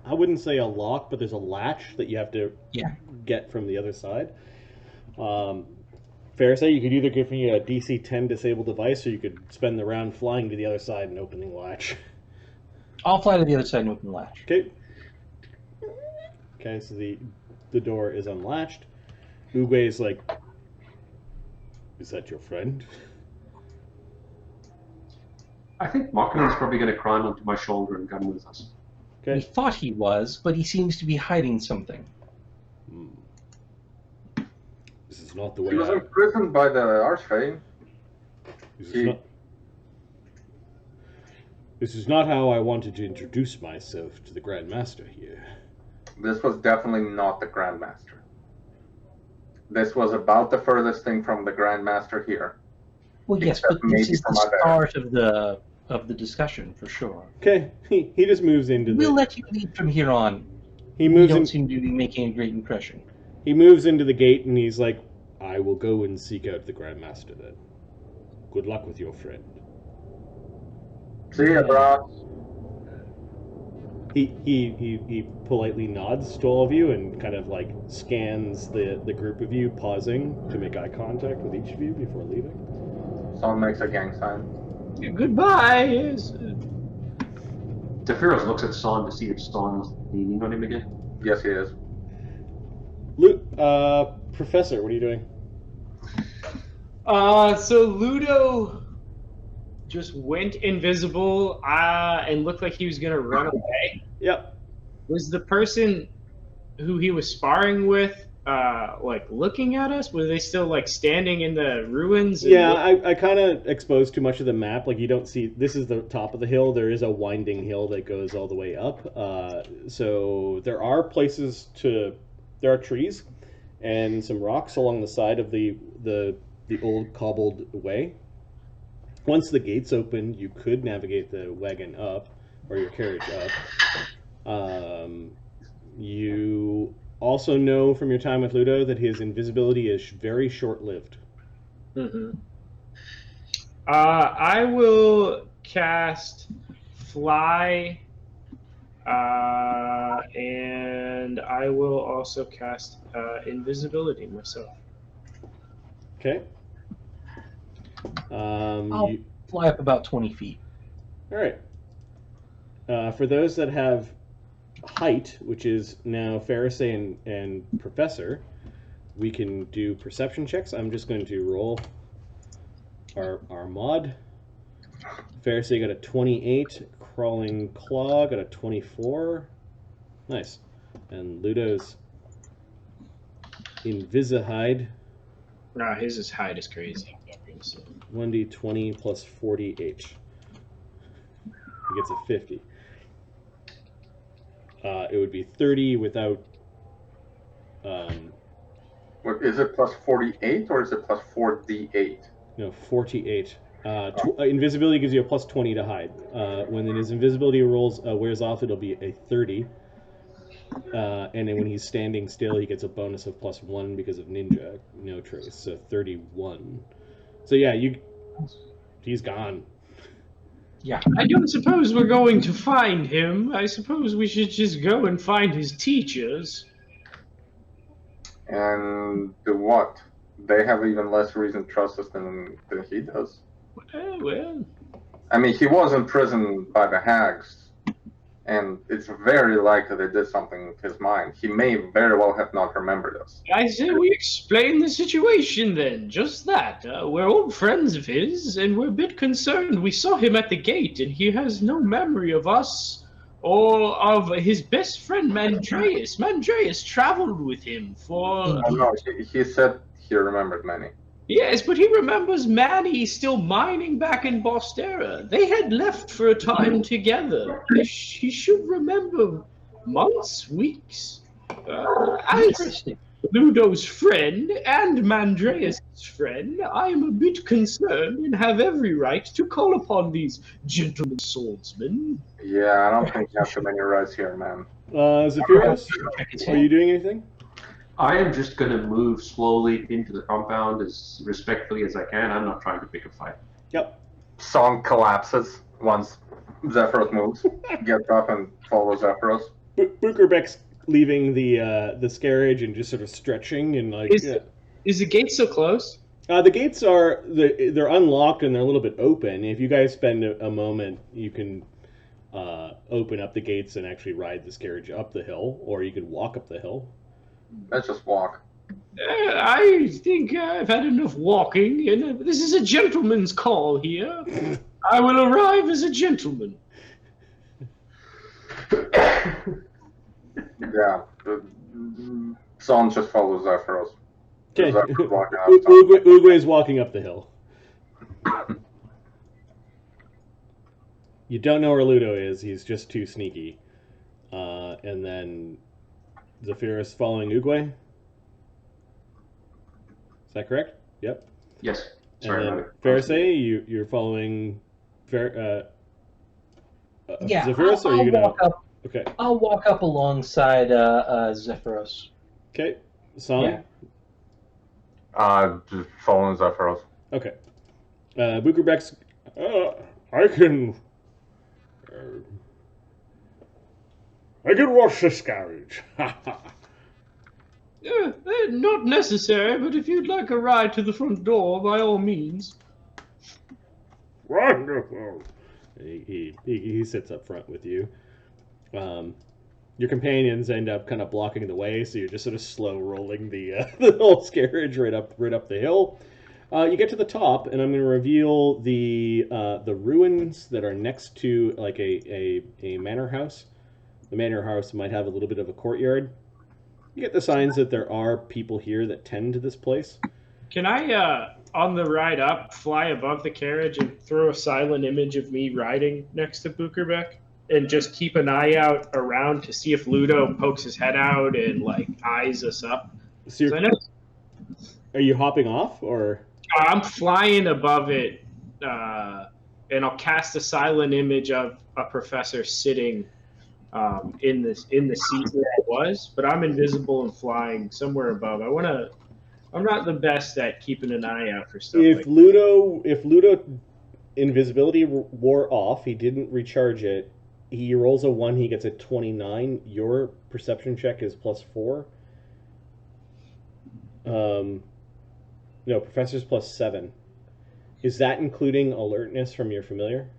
I wouldn't say a lock, but there's a latch that you have to get from the other side. Fereosae, you could either give me a DC 10 disable device, or you could spend the round flying to the other side and opening the latch. I'll fly to the other side and open the latch. Okay. Okay, so the door is unlatched. Uguay is like, is that your friend? I think Mokrenom's probably going to climb onto my shoulder and come with us. He Okay. thought he was, but he seems to be hiding something. This is not the way He was imprisoned by the Archfey. This is not how I wanted to introduce myself to the Grand Master here. This was definitely not the Grandmaster. This was about the furthest thing from the Grandmaster here. Well, yes, Except but this maybe is from the my bed. start of the discussion for sure. Okay, he just moves into the. We'll let you lead from here on. He You moves don't in, seem to be making a great impression. He moves into the gate and he's like, "I will go and seek out the Grand Master then. Good luck with your friend." See ya, bro. He politely nods to all of you and kind of like scans the group of you, pausing to make eye contact with each of you before leaving. Saun makes a gang sign. Goodbye. Yes. Zephyros looks at Saun to see if Saun's leaning on him again. Yes, he is. Professor, what are you doing? So Luudo just went invisible and looked like he was gonna run away. Yep. Was the person who he was sparring with like looking at us? Were they still like standing in the ruins? Yeah, I kind of exposed too much of the map. Like, you don't see, this is the top of the hill. There is a winding hill that goes all the way up. So there are places there are trees and some rocks along the side of the old cobbled way. Once the gates open, you could navigate the wagon up, or your carriage up. You also know from your time with Luudo that his invisibility is very short-lived. Mm-hmm. I will cast Fly, and I will also cast Invisibility myself. Okay. I'll fly up about 20 feet. All right. For those that have height, which is now Fereosae and Professor, we can do perception checks. I'm just going to roll our mod. Fereosae got a 28, Crawling Claw got a 24. Nice. And Ludo's Invisihide. His hide is crazy. 1d20 plus 48. He gets a 50. It would be 30 without. What, is it plus 48 or is it plus 4d8? No, 48. Invisibility gives you a plus 20 to hide. When his invisibility rolls wears off, it'll be a 30. And then when he's standing still, he gets a bonus of plus 1 because of ninja, no trace, so 31. So yeah, he's gone. Yeah. I don't suppose we're going to find him. I suppose we should just go and find his teachers. And do what? They have even less reason to trust us than he does. Well. I mean, he was imprisoned by the hags. And it's very likely they did something with his mind. He may very well have not remembered us. I say we explain the situation then. Just that. We're old friends of his, and we're a bit concerned. We saw him at the gate, and he has no memory of us or of his best friend, Mandreas. Mandreas traveled with him for... No, he said he remembered many. Yes, but he remembers Manny still mining back in Bostera. They had left for a time together. He should remember months, weeks. As Interesting. Luudo's friend and Mandreas' friend, I am a bit concerned and have every right to call upon these gentlemen swordsmen. Yeah, I don't think you have too many rights here, man. Zephyros, are you doing anything? I am just going to move slowly into the compound as respectfully as I can. I'm not trying to pick a fight. Yep. Song collapses once Zephyros moves. Gets up and follows Zephyros. Buchrabech's leaving the carriage and just sort of stretching and like. Is the gate so close? The gates they're unlocked and they're a little bit open. If you guys spend a moment, you can open up the gates and actually ride this carriage up the hill, or you could walk up the hill. Let's just walk. I think I've had enough walking, and this is a gentleman's call here. I will arrive as a gentleman. Yeah. Son just follows Zephyros. Okay. Zephyros walking up. Uguay's walking up the hill. You don't know where Luudo is. He's just too sneaky. And then Zephyros following Uguay. Is that correct? Yep. Yes. And Sorry then about it. Fereosae, you're following Yeah, Zephyros, or are you gonna? walk up. Okay. I'll walk up alongside Zephyros. Okay. Saun. Yeah. Just following Zephyros. Okay. Buchrabech's. I can wash this carriage. Not necessary, but if you'd like a ride to the front door, by all means. Wonderful. He sits up front with you. Your companions end up kind of blocking the way, so you're just sort of slow rolling the whole carriage right up the hill. You get to the top, and I'm going to reveal the ruins that are next to like a manor house. The manor house might have a little bit of a courtyard. You get the signs that there are people here that tend to this place. Can I, on the ride up, fly above the carriage and throw a silent image of me riding next to Buchrabech? And just keep an eye out around to see if Luudo pokes his head out and, like, eyes us up. So are you hopping off, or? I'm flying above it, and I'll cast a silent image of a professor sitting in the seat where I was, but I'm invisible and flying somewhere above. I'm not the best at keeping an eye out for stuff. If Luudo invisibility wore off, he didn't recharge it. He rolls a 1, he gets a 29. Your perception check is +4. No, professor's +7. Is that including alertness from your familiar?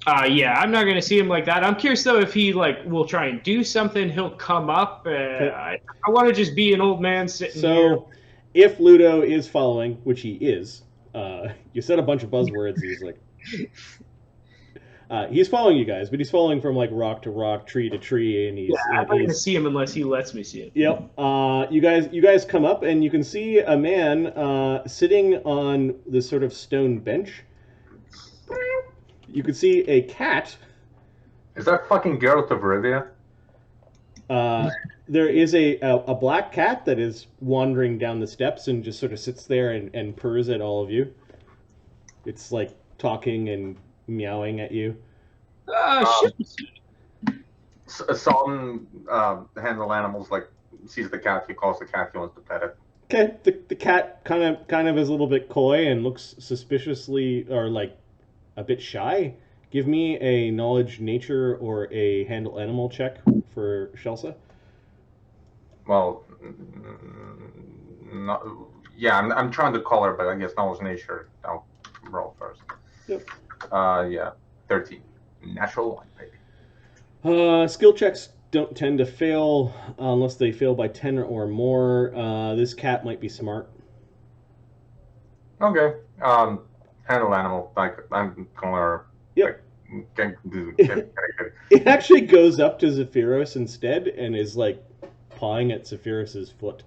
Yeah, I'm not gonna see him like that. I'm curious though if he will try and do something. He'll come up. I want to just be an old man sitting here. So, if Luudo is following, which he is, you said a bunch of buzzwords. He's like, he's following you guys, but he's following from like rock to rock, tree to tree, and he's. Yeah, I'm not gonna see him unless he lets me see him. Yep. You guys come up, and you can see a man sitting on this sort of stone bench. You can see a cat. Is that fucking Geralt of Rivia? There is a black cat that is wandering down the steps and just sort of sits there and purrs at all of you. It's like talking and meowing at you. Shit. Saun handle animals, like, sees the cat, he calls the cat, he wants to pet it. Okay, the cat kind of is a little bit coy and looks suspiciously or like a bit shy. Give me a knowledge nature or a handle animal check for Shelsa. Well, I'm trying to call her, but I guess knowledge nature. I'll roll first. Yep. Yeah, 13. Natural 1, baby. Skill checks don't tend to fail unless they fail by 10 or more. This cat might be smart. Okay. Handle animal. Like I'm gonna. Yep. Like, It actually goes up to Zephyros instead and is like pawing at Zephyros's foot.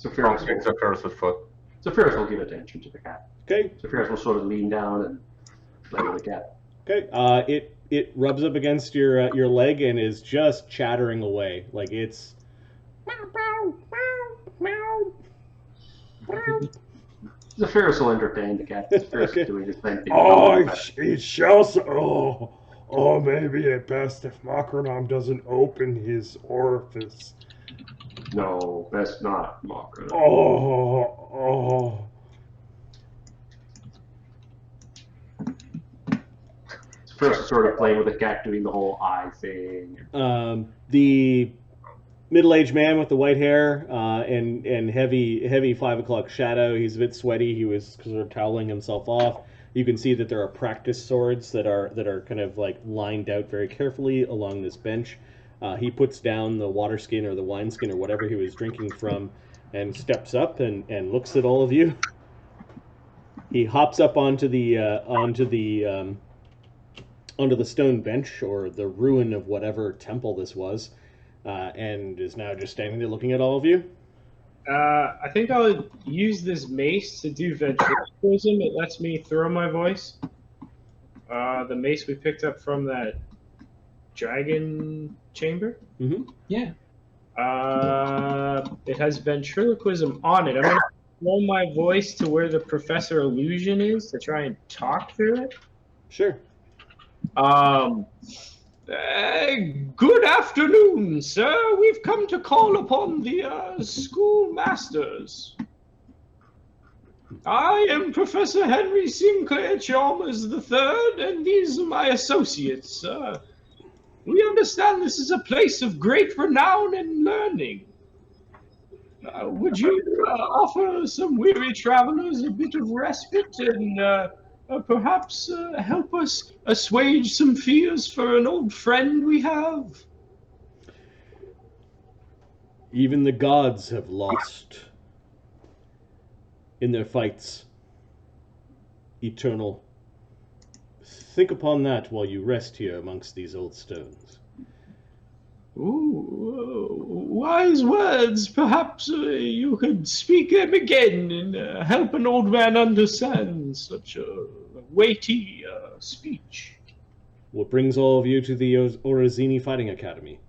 Zephyros will give attention to the cat. Okay. Zephyros will sort of lean down and play with the cat. Okay. It rubs up against your leg and is just chattering away. Like it's meow meow meow. Zephyros will entertain the cat. Zephyros is doing his thing. Oh, it's Shelsa. Oh, maybe it best if Mokrenom doesn't open his orifice. No, best not, Mokrenom. Oh. Zephyros is sort of playing with the cat, doing the whole eye thing. The middle-aged man with the white hair and heavy 5 o'clock shadow. He's a bit sweaty. He was sort of toweling himself off. You can see that there are practice swords that are kind of like lined out very carefully along this bench. He puts down the water skin or the wine skin or whatever he was drinking from, and steps up and looks at all of you. He hops up onto the stone bench or the ruin of whatever temple this was. And is now just standing there looking at all of you. I think I'll use this mace to do ventriloquism. It lets me throw my voice. The mace we picked up from that dragon chamber. Mm-hmm. Yeah. It has ventriloquism on it. I'm going to throw my voice to where the Professor Illusion is to try and talk through it. Sure. Good afternoon, sir. We've come to call upon the schoolmasters. I am Professor Henry Sinclair Chalmers III, and these are my associates. We understand this is a place of great renown and learning. Would you offer some weary travelers a bit of respite and perhaps help us assuage some fears for an old friend we have? Even the gods have lost in their fights. Eternal. Think upon that while you rest here amongst these old stones. Ooh, wise words. Perhaps you could speak them again and help an old man understand such a weighty speech. What brings all of you to the Orisini Fighting Academy?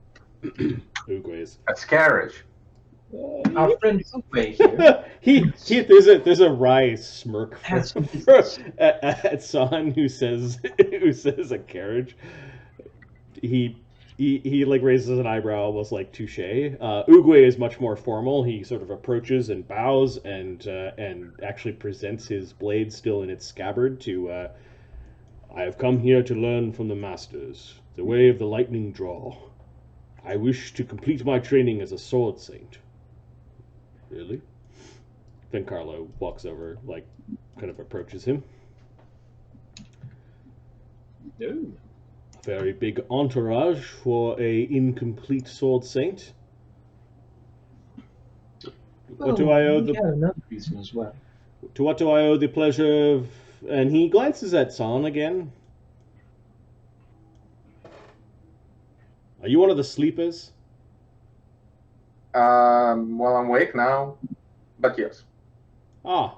Uguay's. That's carriage. Our friend Uguay here. There's a wry smirk at Saun who says a carriage. He like raises an eyebrow, almost like touche. Uguay is much more formal. He sort of approaches and bows and actually presents his blade still in its scabbard to. I have come here to learn from the masters, the way of the lightning draw. I wish to complete my training as a sword saint. Really? Then Carlo walks over, like, kind of approaches him. No. Very big entourage for a incomplete sword saint. What do I owe the? Yeah, another reason as well. To what do I owe the pleasure of? And he glances at Saun again. Are you one of the sleepers? Well, I'm awake now, but yes. Ah.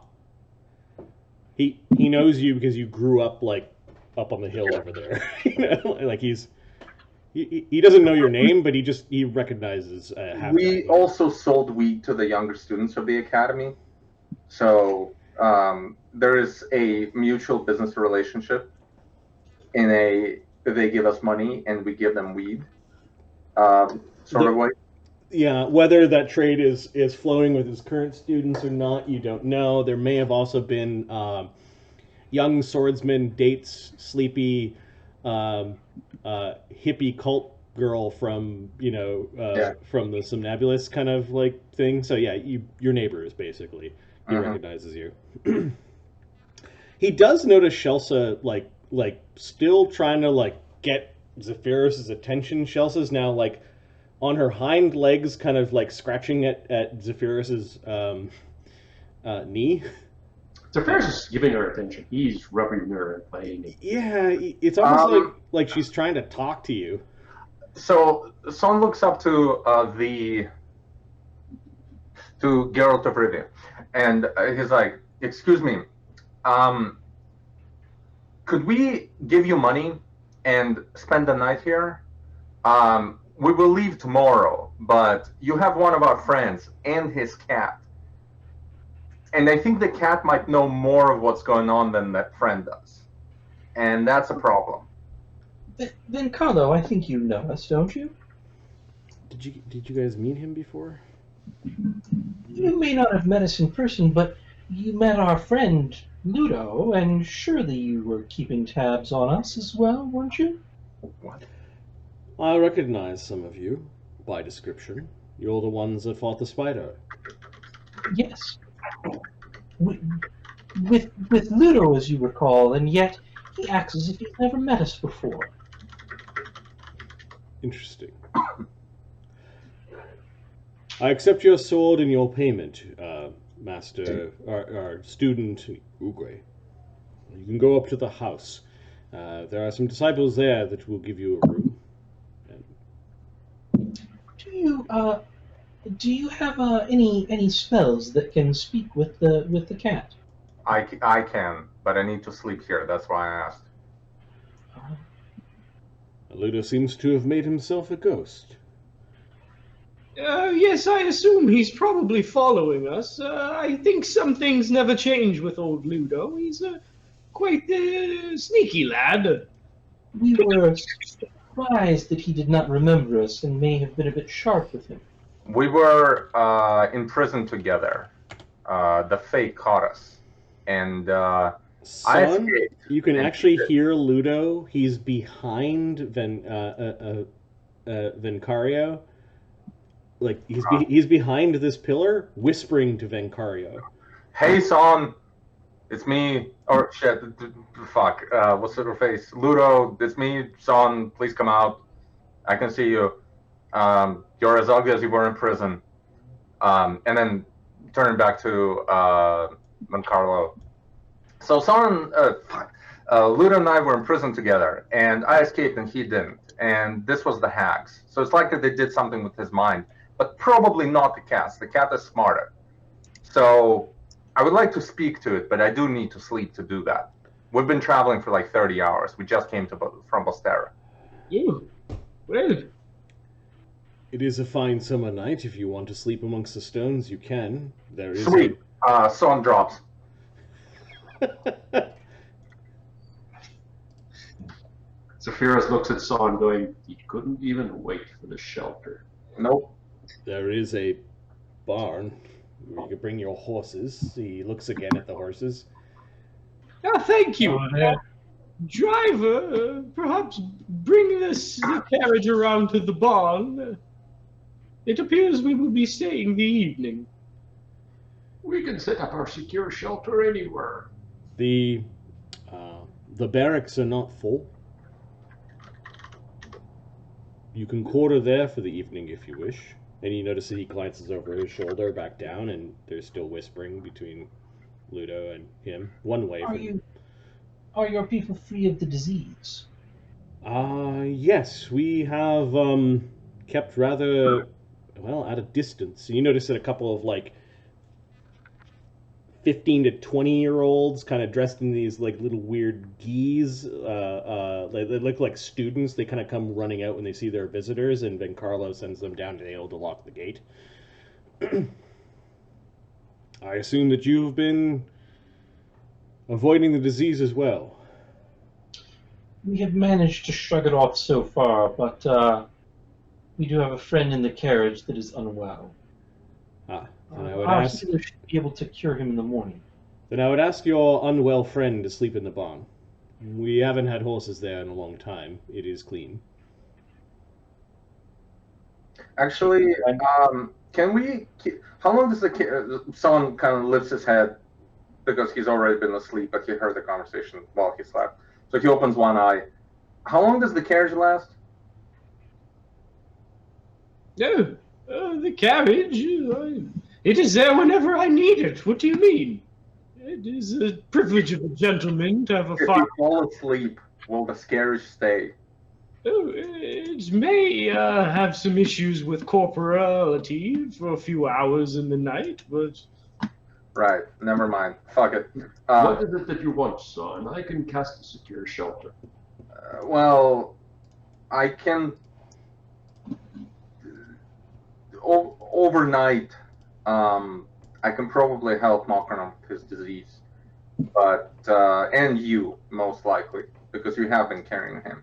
He knows you because you grew up like up on the hill over there. You know, like he doesn't know your name, but he recognizes half. We also sold weed to the younger students of the academy, so there is a mutual business relationship. They give us money and we give them weed, sort of way. Yeah, whether that trade is flowing with his current students or not, you don't know. There may have also been young swordsman dates sleepy hippie cult girl from from the Somnambulist kind of like thing. So yeah, your neighbor is basically he recognizes you. He does notice Shelsa like still trying to like get Zephyros' attention. Shelsa's now like on her hind legs, kind of like scratching at Zephyros' knee. Zephyros is giving her attention. He's rubbing her and playing it. Yeah, it's almost like she's trying to talk to you. So Saun looks up to Geralt of Rivia, and he's like, "Excuse me, could we give you money and spend the night here? We will leave tomorrow, but you have one of our friends and his cat. And I think the cat might know more of what's going on than that friend does. And that's a problem." Then Carlo, I think you know us, don't you? Did you guys meet him before? You may not have met us in person, but you met our friend Luudo, and surely you were keeping tabs on us as well, weren't you? What? I recognize some of you by description. You're the ones that fought the spider. Yes. With Luudo, as you recall, and yet he acts as if he's never met us before. Interesting. I accept your sword and your payment, Master, our student, Ugre. You can go up to the house. There are some disciples there that will give you a room. Do you have any spells that can speak with the cat? I can, but I need to sleep here. That's why I asked. Luudo seems to have made himself a ghost. Yes, I assume he's probably following us. I think some things never change with old Luudo. He's quite a sneaky lad. We were surprised that he did not remember us and may have been a bit sharp with him. We were in prison together. The Fae caught us. And I Son, escaped. you can actually hear Luudo. He's behind Vencario. Like he's behind this pillar, whispering to Vencario. "Hey, Saun, it's me." Or shit, fuck. What's her face? Luudo, it's me. Saun, please come out. I can see you. You're as ugly as you were in prison. And then turning back to Moncarlo. So Saun, Luudo and I were in prison together, and I escaped and he didn't. And this was the hags. So it's like that they did something with his mind, but probably not the cat. The cat is smarter. So I would like to speak to it, but I do need to sleep to do that. We've been traveling for like 30 hours. We just came from Bostera. Ooh, well, It is a fine summer night. If you want to sleep amongst the stones, you can. There is Sweet. Saun drops. Zephyros looks at Saun going, he couldn't even wait for the shelter. Nope. There is a barn where you can bring your horses. He looks again at the horses. Thank you. Driver, perhaps bring the carriage around to the barn. It appears we will be staying the evening. We can set up our secure shelter anywhere. The barracks are not full. You can quarter there for the evening if you wish. And you notice that he glances over his shoulder back down, and there's still whispering between Luudo and him. One way. Are your people free of the disease? Yes, we have kept rather well at a distance. You notice that a couple of like 15 to 20-year-olds kind of dressed in these like little weird geese, they look like students. They kind of come running out when they see their visitors, and Vencarlo sends them down to the hill to lock the gate. I assume that you've been avoiding the disease as well. We have managed to shrug it off so far, but we do have a friend in the carriage that is unwell. And I would Our ask, healer should be able to cure him in the morning. then I would ask your unwell friend to sleep in the barn. We haven't had horses there in a long time. It is clean. Actually, can we? How long does someone kind of lifts his head because he's already been asleep, but he heard the conversation while he slept. So he opens one eye. How long does the carriage last? No, the carriage. It is there whenever I need it. What do you mean? It is a privilege of a gentleman to have a If fire. you fall asleep, will the carriage stay? Oh, it may have some issues with corporality for a few hours in the night, but Right, never mind. Fuck it. What is it that you want, son? I can cast a secure shelter. Well, I can... overnight, I can probably help Mokrenom with his disease. But, and you, most likely, because you have been carrying him.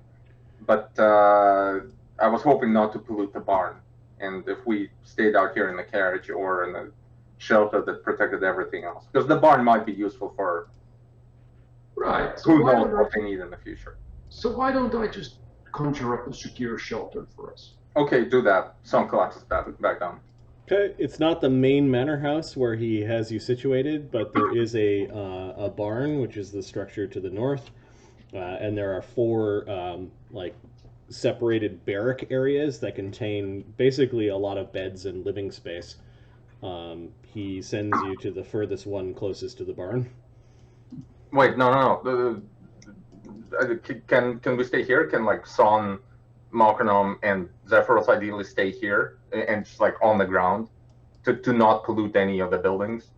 But I was hoping not to pollute the barn. And if we stayed out here in the carriage or in the shelter that protected everything else. Because the barn might be useful for Right. So who why knows don't what I, they need in the future. so why don't I just conjure up a secure shelter for us? Okay, do that. Son collapses back down. Okay, it's not the main manor house where he has you situated, but there is a barn, which is the structure to the north, and there are four like separated barrack areas that contain basically a lot of beds and living space. He sends you to the furthest one closest to the barn. Wait, no. Can we stay here? Can like Saun, Mokrenom, and Zephyros ideally stay here and just like on the ground to not pollute any of the buildings?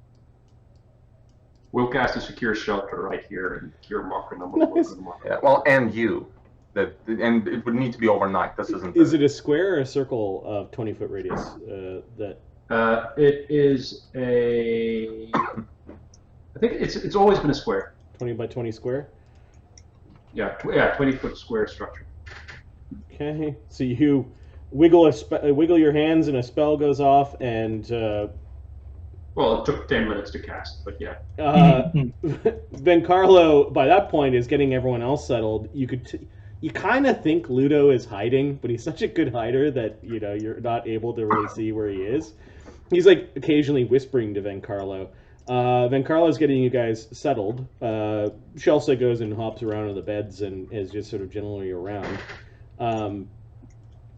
We'll cast a secure shelter right here and cure Mokrenom. will Nice. work with Mokrenom. Yeah. Well, and you. And it would need to be overnight. This isn't. Is it a square or a circle of 20-foot radius? It is a. I think it's always been a square. 20 by 20 square? Yeah, 20-foot square structure. Okay, so you wiggle wiggle your hands and a spell goes off, and Well, it took 10 minutes to cast, but yeah. Vencarlo, by that point, is getting everyone else settled. You kind of think Luudo is hiding, but he's such a good hider that you're not able to really see where he is. He's like occasionally whispering to Vencarlo. Vencarlo's getting you guys settled. Shelsa goes and hops around on the beds and is just sort of generally around.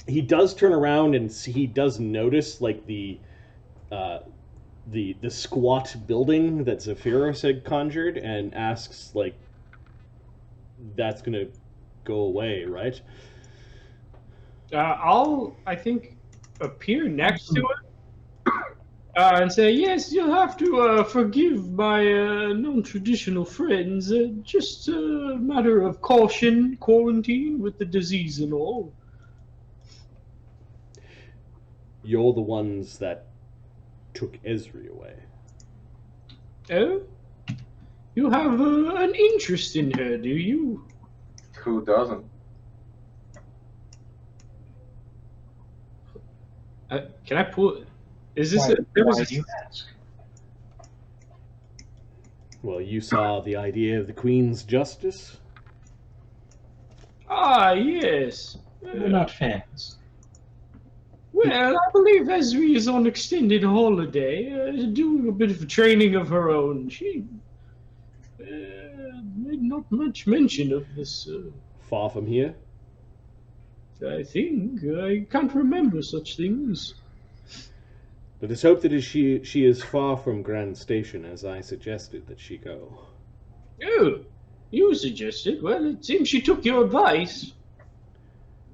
He does turn around and he does notice like the squat building that Zephyros had conjured, and asks like, "That's gonna go away, right?" I think, appear next to it and say, yes, you'll have to forgive my non-traditional friends. Just a matter of caution, quarantine with the disease and all. You're the ones that took Esri away. Oh? You have an interest in her, do you? Who doesn't? Can I pull... Is this Why, there was why a... do you ask? Well, you saw the idea of the Queen's justice? Ah, yes. We're not fans. Well, I believe Esri is on extended holiday, doing a bit of training of her own. She made not much mention of this. Far from here? I think I can't remember such things. Let us hope that she is far from Grand Station, as I suggested that she go. Oh, you suggested. Well, it seems she took your advice.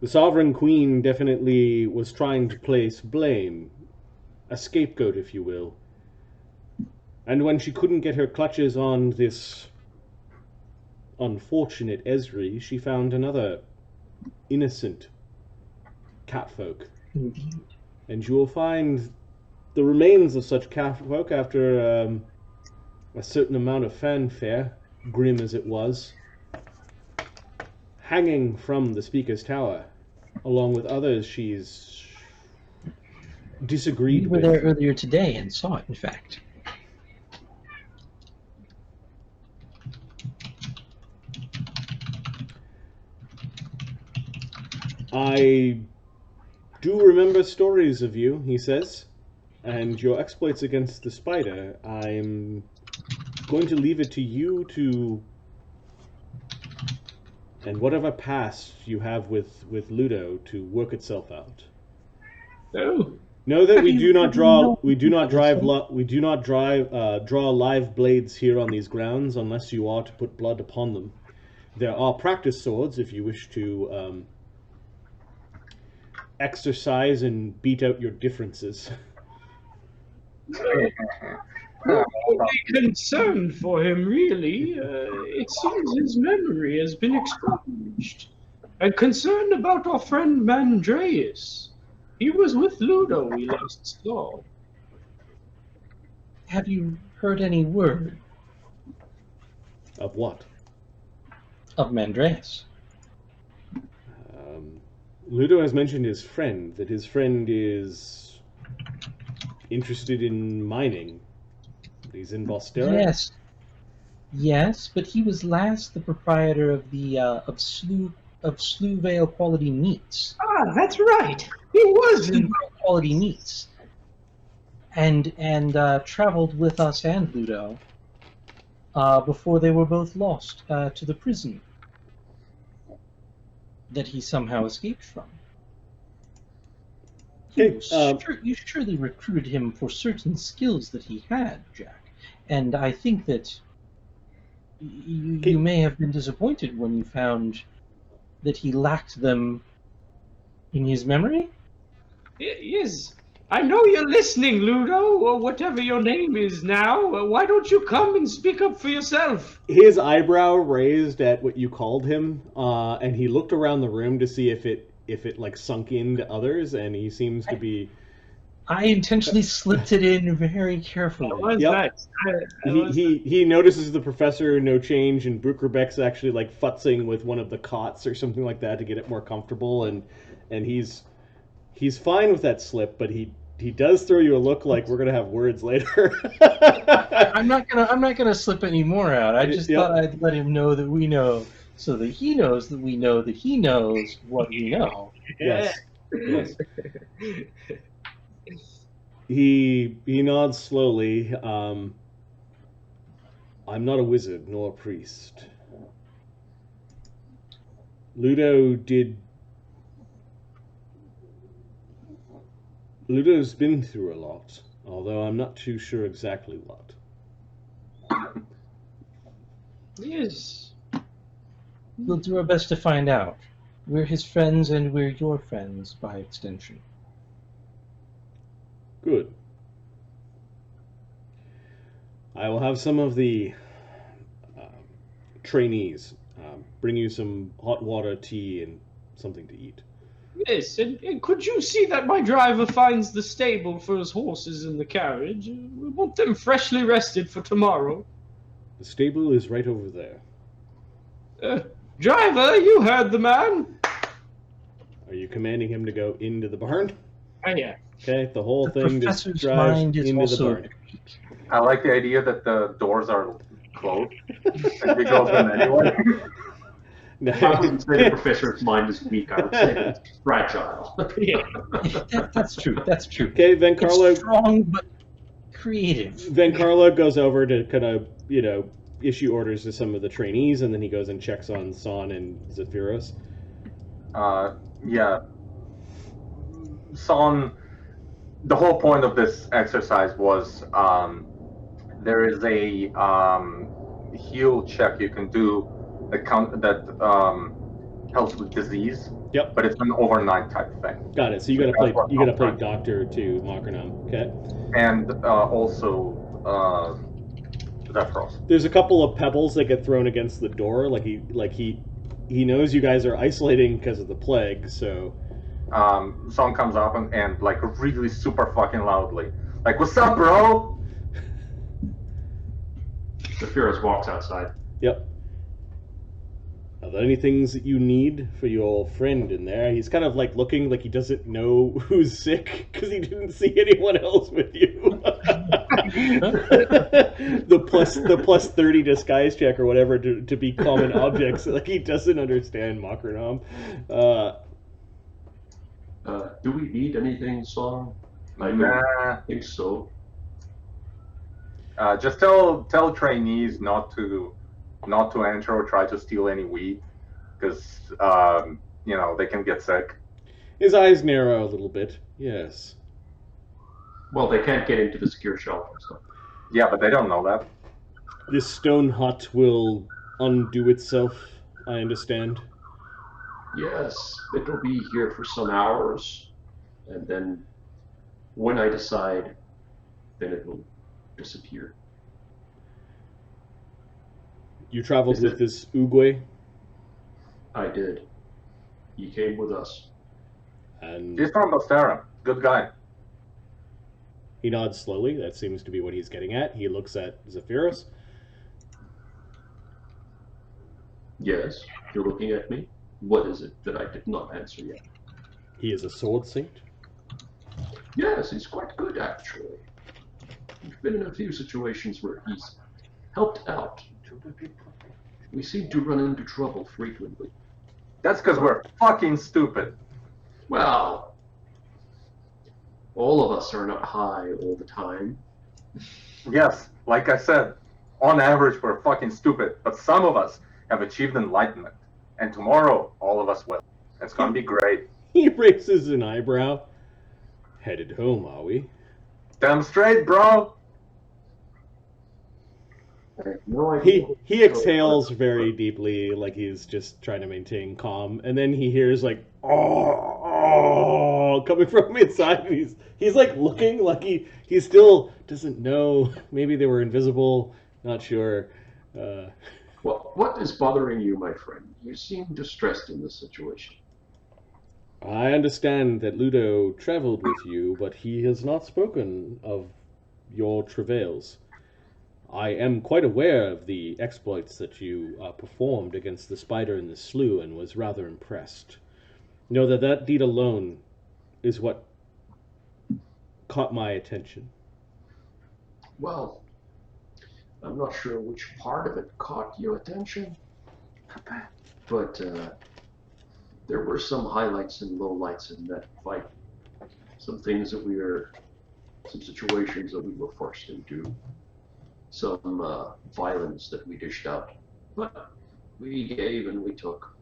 The Sovereign Queen definitely was trying to place blame, a scapegoat, if you will. And when she couldn't get her clutches on this unfortunate Esri, she found another innocent catfolk. Indeed. And you will find the remains of such catfolk after a certain amount of fanfare, grim as it was, hanging from the Speaker's Tower, along with others she's disagreed We were with. there earlier today and saw it, in fact. I do remember stories of you, he says, and your exploits against the spider. I'm going to leave it to you to and whatever past you have with Luudo to work itself out. Oh, Know that we do not draw live blades here on these grounds unless you are to put blood upon them. There are practice swords if you wish to exercise and beat out your differences. I'm concerned for him, really. It seems his memory has been expunged. And concerned about our friend Mandreas. He was with Luudo we last saw. Have you heard any word Of what? of Mandreas? Luudo has mentioned his friend, that his friend is interested in mining. He's in Volstera? Yes, but he was last the proprietor of the Slough Vale Quality Meats. Ah, that's right. He was Slough Vale Quality Meats, and traveled with us and Luudo before they were both lost to the prison that he somehow escaped from. You surely recruited him for certain skills that he had, Jack. And I think that you may have been disappointed when you found that he lacked them in his memory? Yes. I know you're listening, Luudo, or whatever your name is now. Why don't you come and speak up for yourself? His eyebrow raised at what you called him, and he looked around the room to see if it like sunk into others, and he seems to be. I intentionally slipped it in very carefully. That was nice. He notices the professor no change, and Buchrabech's actually like futzing with one of the cots or something like that to get it more comfortable, and he's fine with that slip, but he does throw you a look like we're gonna have words later. I'm not gonna slip any more out. I just thought I'd let him know that we know, so that he knows that we know that he knows what we know. Yes. He nods slowly. I'm not a wizard nor a priest. Luudo's been through a lot, although I'm not too sure exactly what. Yes. We'll do our best to find out. We're his friends, and we're your friends by extension. Good. I will have some of the trainees bring you some hot water, tea, and something to eat. Yes, and could you see that my driver finds the stable for his horses in the carriage? We want them freshly rested for tomorrow. The stable is right over there. Driver, you heard the man. Are you commanding him to go into the barn? Yeah. Okay, the whole thing just Professor's drives mind is into the also barn. I like the idea that the doors are closed and we go open anyway. I wouldn't say the professor's mind is weak. I would say it's fragile. Yeah. That's true. That's true. Okay, then Carlo. It's strong but creative. Then Carlo goes over to kind of, issue orders to some of the trainees, and then he goes and checks on Saun and Zephyros. Yeah. Saun, the whole point of this exercise was there is a heal check you can do that helps with disease. Yep. But it's an overnight type thing. Got it. So you gotta play Doctor to Mokrenom, okay? And also Zephyros. There's a couple of pebbles that get thrown against the door, he knows you guys are isolating because of the plague, so. Saun comes up and like really super fucking loudly, like, "What's up, bro?" Zephyros walks outside. Yep. Are there any things that you need for your friend in there? He's kind of like looking like he doesn't know who's sick because he didn't see anyone else with you. the plus 30 disguise check or whatever to be common objects. Like he doesn't understand Mokrenom. Do we need anything, Saun? I don't think so. Just tell trainees not to enter or try to steal any weed. because they can get sick. His eyes narrow a little bit. Yes. Well, they can't get into the secure shelter, so. Yeah, but they don't know that. This stone hut will undo itself, I understand. Yes, it'll be here for some hours, and then when I decide, then it will disappear. You traveled Is with it- this Uguay, I did. He came with us. and He's from Bostera. Good guy. he nods slowly. That seems to be what he's getting at. He looks at Zephyros. Yes, you're looking at me. What is it that I did not answer yet? He is a sword saint. Yes, he's quite good, actually. We've been in a few situations where he's helped out. We seem to run into trouble frequently. That's because we're fucking stupid. Well, all of us are not high all the time. Yes, like I said, on average we're fucking stupid, but some of us have achieved enlightenment, and tomorrow all of us will. It's gonna be great. He raises an eyebrow. Headed home, are we? Damn straight, bro. I have no idea. He exhales very deeply, like he's just trying to maintain calm, and then he hears like oh coming from inside. And he's like looking like he still doesn't know. Maybe they were invisible. Not sure. Well, what is bothering you, my friend? You seem distressed in this situation. I understand that Luudo traveled with you, but he has not spoken of your travails. I am quite aware of the exploits that you performed against the spider in the slough, and was rather impressed. Know that deed alone is what caught my attention. Well, I'm not sure which part of it caught your attention, but there were some highlights and lowlights in that fight. Some situations that we were forced into. Some violence that we dished out. But we gave and we took,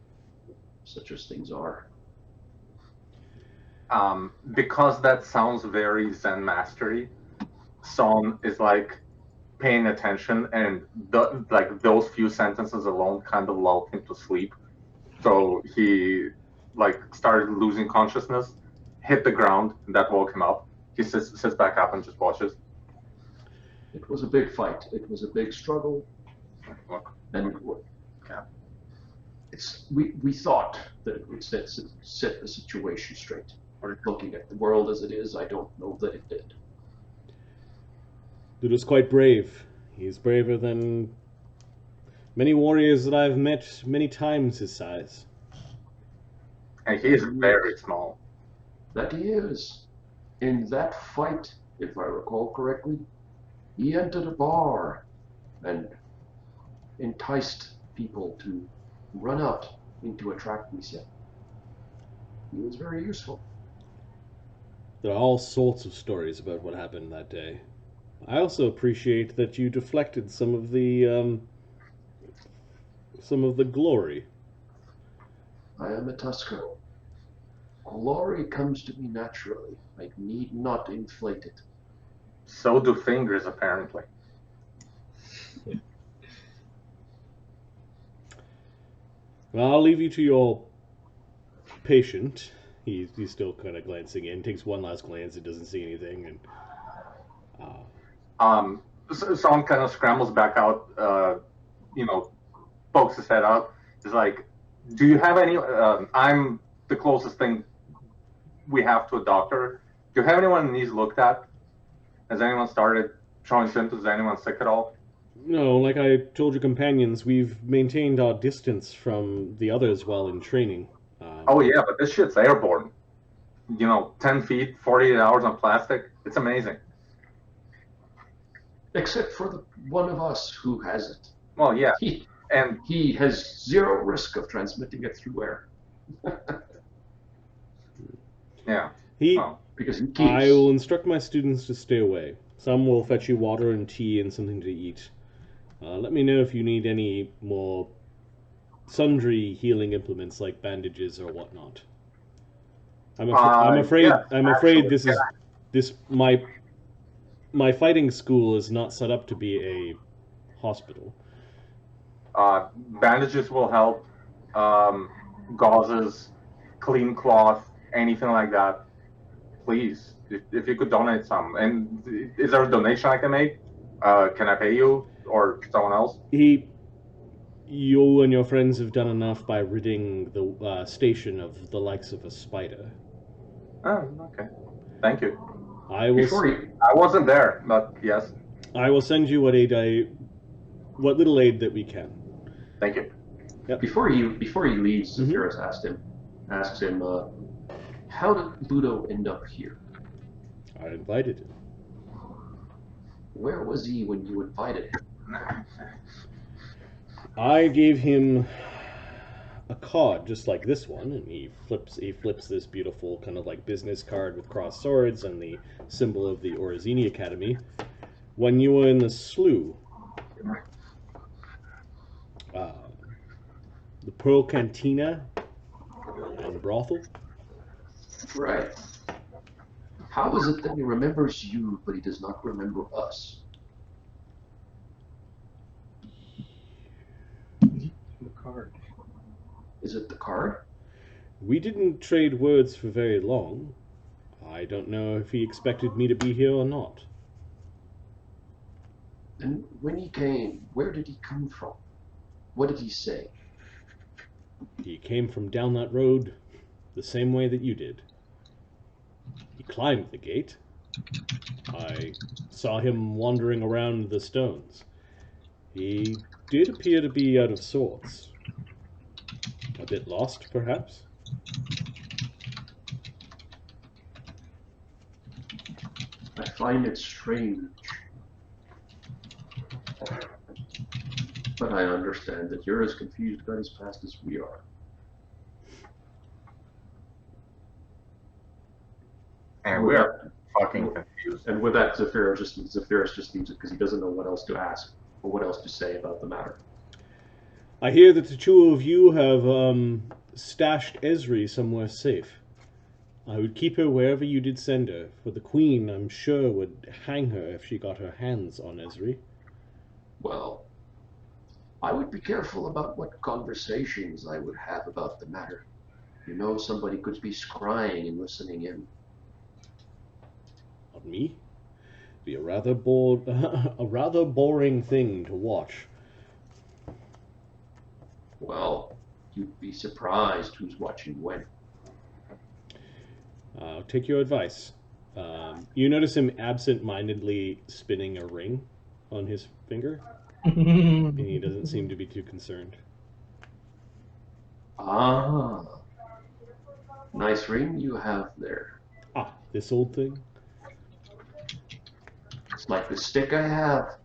such as things are. Because that sounds very Zen mastery, Saun is like paying attention, and those few sentences alone kind of lulled him to sleep. So he started losing consciousness, hit the ground, and that woke him up. He sits back up and just watches. It was a big fight. It was a big struggle. And we thought that it would set the situation straight. Looking at the world as it is, I don't know that it did. Luudo's quite brave. He's braver than many warriors that I've met many times his size. And he is very small. That he is. In that fight, if I recall correctly, he entered a bar and enticed people to run out into a track we set. He was very useful. There are all sorts of stories about what happened that day. I also appreciate that you deflected some of the glory. I am a Tusker. Glory comes to me naturally. I need not inflate it. So do fingers, apparently. Well, I'll leave you to your patient. He's still kind of glancing in, takes one last glance and doesn't see anything. And Saun kind of scrambles back out, pokes his head out. He's like, do you have any, I'm the closest thing we have to a doctor. Do you have anyone he's looked at? Has anyone started showing symptoms? Is anyone sick at all? no, like I told your companions, we've maintained our distance from the others while in training. Oh yeah, but this shit's airborne. 10 feet, 48 hours on plastic. It's amazing. Except for the one of us who has it. Well, yeah. And he has zero risk of transmitting it through air. Yeah. Because he keeps. I will instruct my students to stay away. Some will fetch you water and tea and something to eat. Let me know if you need any more sundry healing implements like bandages or whatnot. I'm afraid. Yes, I'm afraid actually, my fighting school is not set up to be a hospital. bandages will help. Gauzes, clean cloth, anything like that. Please, if you could donate some. And is there a donation I can make? Can I pay you or someone else? You and your friends have done enough by ridding the station of the likes of a spider. Oh, okay. Thank you. I wasn't there, but yes. I will send you what little aid that we can. Thank you. Yep. Before he leaves, Zephyros asks him, how did Luudo end up here? I invited him. Where was he when you invited him? I gave him a card just like this one, and he flips this beautiful kind of like business card with crossed swords and the symbol of the Orisini Academy. When you were in the slough, the Pearl Cantina and the brothel. Right. How is it that he remembers you, but he does not remember us? The card. Is it the card? We didn't trade words for very long. I don't know if he expected me to be here or not. And when he came, where did he come from? What did he say? He came from down that road the same way that you did. He climbed the gate. I saw him wandering around the stones. He did appear to be out of sorts. A bit lost, perhaps? I find it strange. But I understand that you're as confused about his past as we are. And we're fucking confused. And with that, Zephyros just leaves it because he doesn't know what else to ask or what else to say about the matter. I hear that the two of you have stashed Esri somewhere safe. I would keep her wherever you did send her, for the Queen, I'm sure, would hang her if she got her hands on Esri. Well, I would be careful about what conversations I would have about the matter. You know, somebody could be scrying and listening in. Not me. Be a rather boring thing to watch. Well, you'd be surprised who's watching when. I'll take your advice. You notice him absent-mindedly spinning a ring on his finger, and he doesn't seem to be too concerned. Ah, nice ring you have there. Ah, this old thing? It's like the stick I have.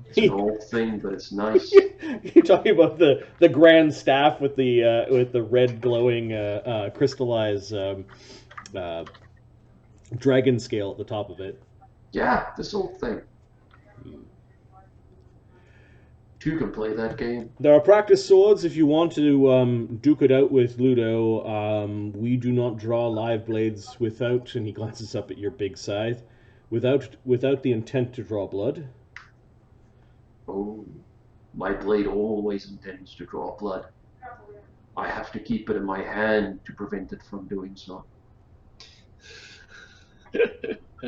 It's an old thing, but it's nice. You're talking about the grand staff with the red glowing crystallized dragon scale at the top of it. Yeah, this old thing. Two can play that game. There are practice swords if you want to duke it out with Luudo. We do not draw live blades without, and he glances up at your big scythe, without the intent to draw blood. Oh, my blade always intends to draw blood. I have to keep it in my hand to prevent it from doing so.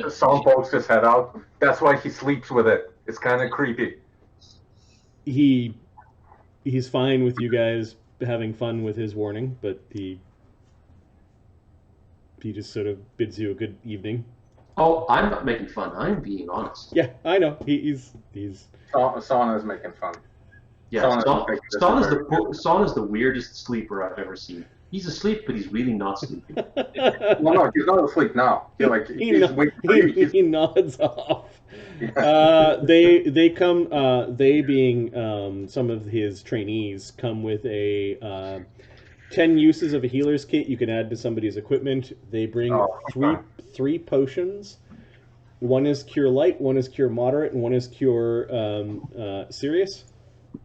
Saul pokes his head out. That's why he sleeps with it. It's kind of creepy. He's fine with you guys having fun with his warning, but he just sort of bids you a good evening. Oh, I'm not making fun. I'm being honest. Yeah, I know. He's. Saun is making fun. Yeah, Saun is the weirdest sleeper I've ever seen. He's asleep, but he's really not sleeping. Well, no, he's not asleep now. He nods off. They come. They being some of his trainees come with a 10 uses of a healer's kit you can add to somebody's equipment. They bring three potions. One is cure light, one is cure moderate, and one is cure serious.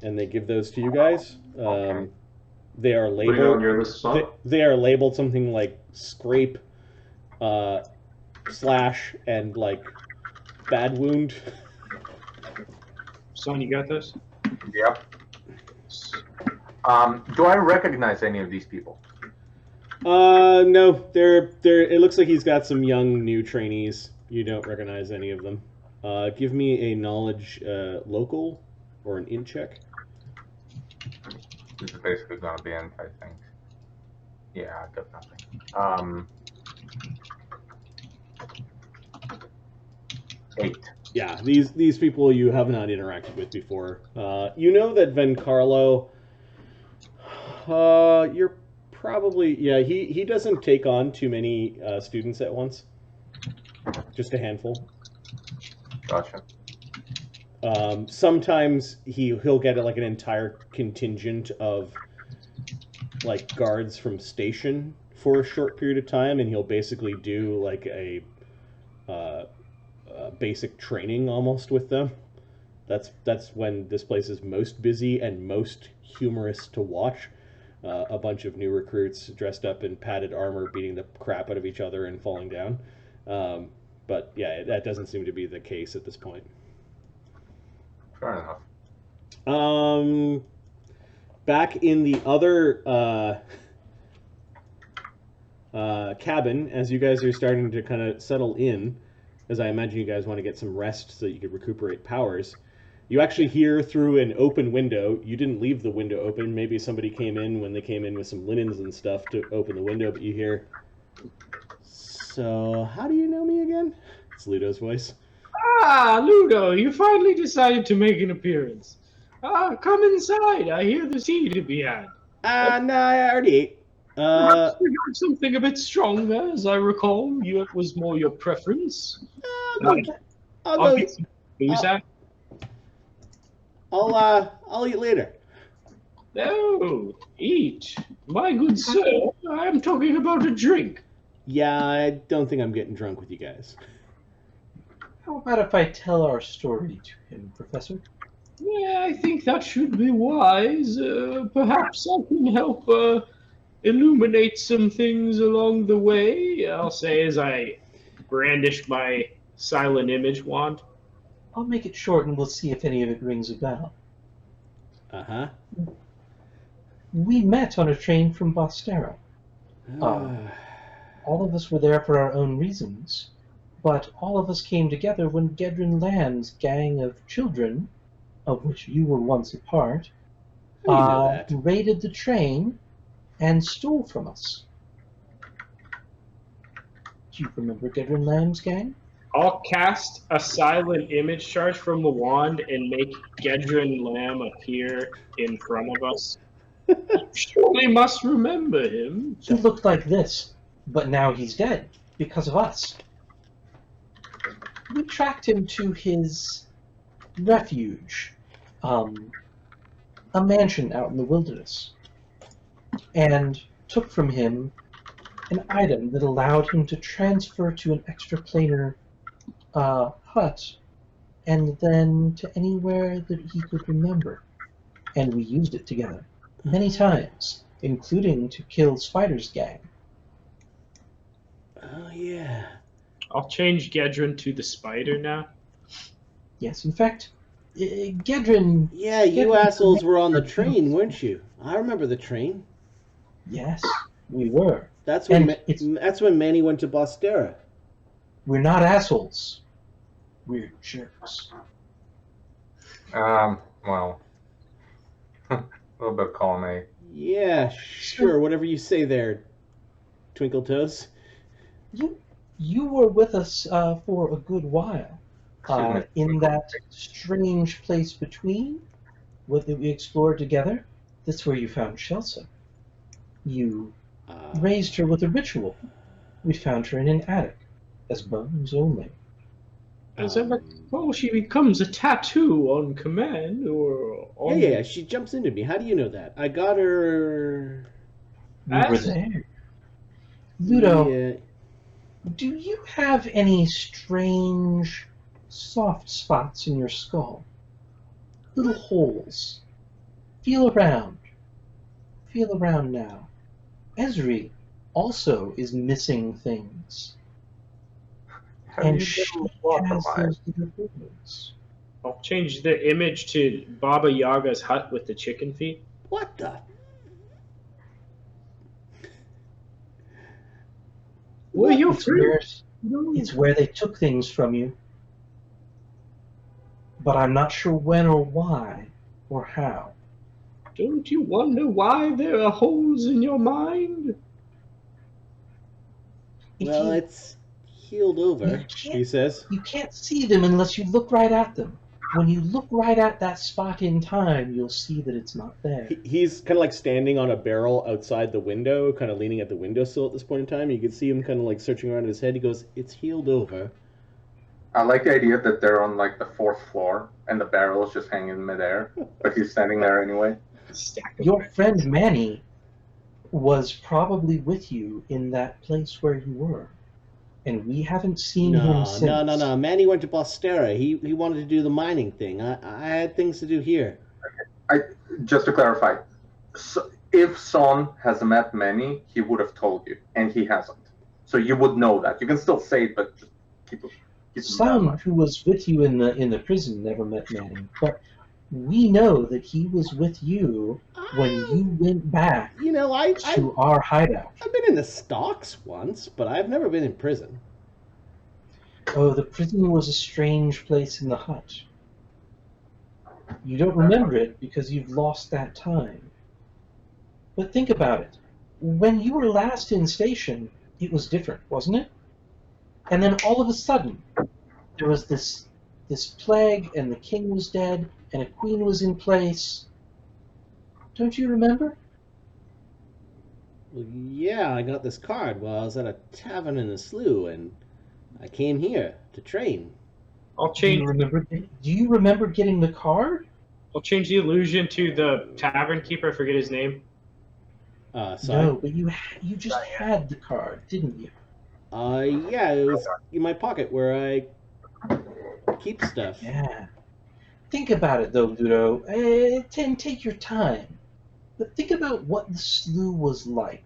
And they give those to you guys. They are Put it on labeled. your list, son. They are labeled something like scrape, slash, and like bad wound. Son, you got this? Yep. Do I recognize any of these people? No, they're. It looks like he's got some young new trainees. You don't recognize any of them. Give me a knowledge local or an int check. This is basically going to be int, I think. Yeah, I got nothing. 8. Yeah, these people you have not interacted with before. You know that Vencarlo. You're probably He doesn't take on too many students at once. Just a handful. Gotcha. Sometimes he'll get like an entire contingent of like guards from station for a short period of time, and he'll basically do like a basic training almost with them. That's when this place is most busy and most humorous to watch. A bunch of new recruits dressed up in padded armor beating the crap out of each other and falling down. But yeah, that doesn't seem to be the case at this point. Fair enough. Back in the other cabin, as you guys are starting to kind of settle in, as I imagine you guys want to get some rest so that you can recuperate powers, you actually hear through an open window. You didn't leave the window open. Maybe somebody came in when they came in with some linens and stuff to open the window, but you hear, "So, how do you know me again?" It's Luudo's voice. Ah, Luudo, you finally decided to make an appearance. Come inside. I hear there's tea to be had. No, I already ate. Perhaps you got something a bit stronger, as I recall. It was more your preference. I'll get some booze out. I'll eat later. No, eat. My good sir, I am talking about a drink. Yeah, I don't think I'm getting drunk with you guys. How about if I tell our story to him, Professor? Yeah, I think that should be wise. Perhaps I can help illuminate some things along the way, I'll say as I brandish my silent image wand. I'll make it short and we'll see if any of it rings a bell. Uh-huh. We met on a train from Bostero. All of us were there for our own reasons, but all of us came together when Gedrin Land's gang of children, of which you were once a part, How do you know that? raided the train and stole from us. Do you remember Gedrin Land's gang? I'll cast a silent image charge from the wand and make Gedrin Lamb appear in front of us. You surely must remember him. He looked like this, but now he's dead because of us. We tracked him to his refuge, a mansion out in the wilderness, and took from him an item that allowed him to transfer to an extraplanar hut, and then to anywhere that he could remember. And we used it together many times, including to kill Spider's gang. Oh, yeah. I'll change Gedrin to the spider now. Yes, in fact, Gedrin... Yeah, you Gedrin- assholes were on the train, weren't you? I remember the train. Yes, we were. That's when And that's when Manny went to Bostera. We're not assholes. We're jerks. Well, a little bit of column A. Yeah, sure. Whatever you say there, Twinkle Toes. You were with us for a good while. In that strange place between what that we explored together. That's where you found Shelsa. You raised her with a ritual. We found her in an attic, as bones only. As I recall, she becomes a tattoo on command, or on... Yeah, she jumps into me. How do you know that? I got her... We were there. Luudo, Yeah. do you have any strange soft spots in your skull? Little holes. Feel around. feel around now. Esri also is missing things. Have And you she been has lobotomized? those little boys. I'll change the image to Baba Yaga's hut with the chicken feet. What the? Well, you're It's free. where, it's where they took things from you. But I'm not sure when or why or how. Don't you wonder why there are holes in your mind? If Well, you, it's healed over, he says. you can't see them unless you look right at them. When you look right at that spot in time, you'll see that it's not there. He's kind of like standing on a barrel outside the window, kind of leaning at the windowsill at this point in time. You can see him kind of like searching around in his head. He goes, "It's healed over." I like the idea that they're on like the 4th floor and the barrel is just hanging in midair, but he's standing there anyway. Stack of Your friend Manny was probably with you in that place where you were. And we haven't seen him since. No. Manny went to Bostera. He wanted to do the mining thing. I had things to do here. Just to clarify, so if Saun has met Manny, he would have told you, and he hasn't. So you would know that. You can still say it, but just keep it down. Saun, who was with you in the prison, never met Manny. But we know that he was with you when you went back You know, to our hideout. I've been in the stocks once, but I've never been in prison. Oh, the prison was a strange place in the hut. You don't remember it because you've lost that time. But think about it. When you were last in station, it was different, wasn't it? And then all of a sudden, there was this plague, and the king was dead, and a queen was in place. Don't you remember? Well, yeah, I got this card while I was at a tavern in the slough, and I came here to train. I'll Do you change. remember? Do you remember getting the card? I'll change the illusion to the tavern keeper. I forget his name. Sorry. No, but you just had the card, didn't you? Yeah, it was in my pocket where I keep stuff. Yeah. Think about it, though, Luudo. And take your time. But think about what the slough was like.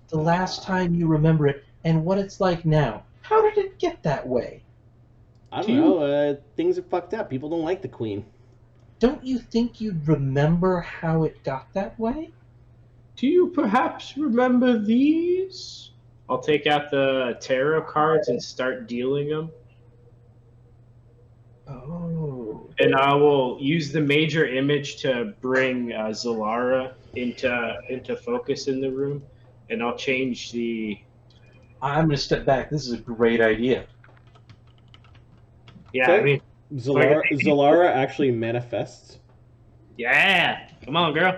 The last time you remember it, and what it's like now. How did it get that way? I don't know. Things are fucked up. People don't like the queen. Don't you think you'd remember how it got that way? Do you perhaps remember these? I'll take out the tarot cards and start dealing them. Oh. And I will use the major image to bring Zellara into focus in the room. And I'll change the... I'm going to step back. This is a great idea. Yeah, I mean... Zellara actually manifests. Yeah! Come on, girl.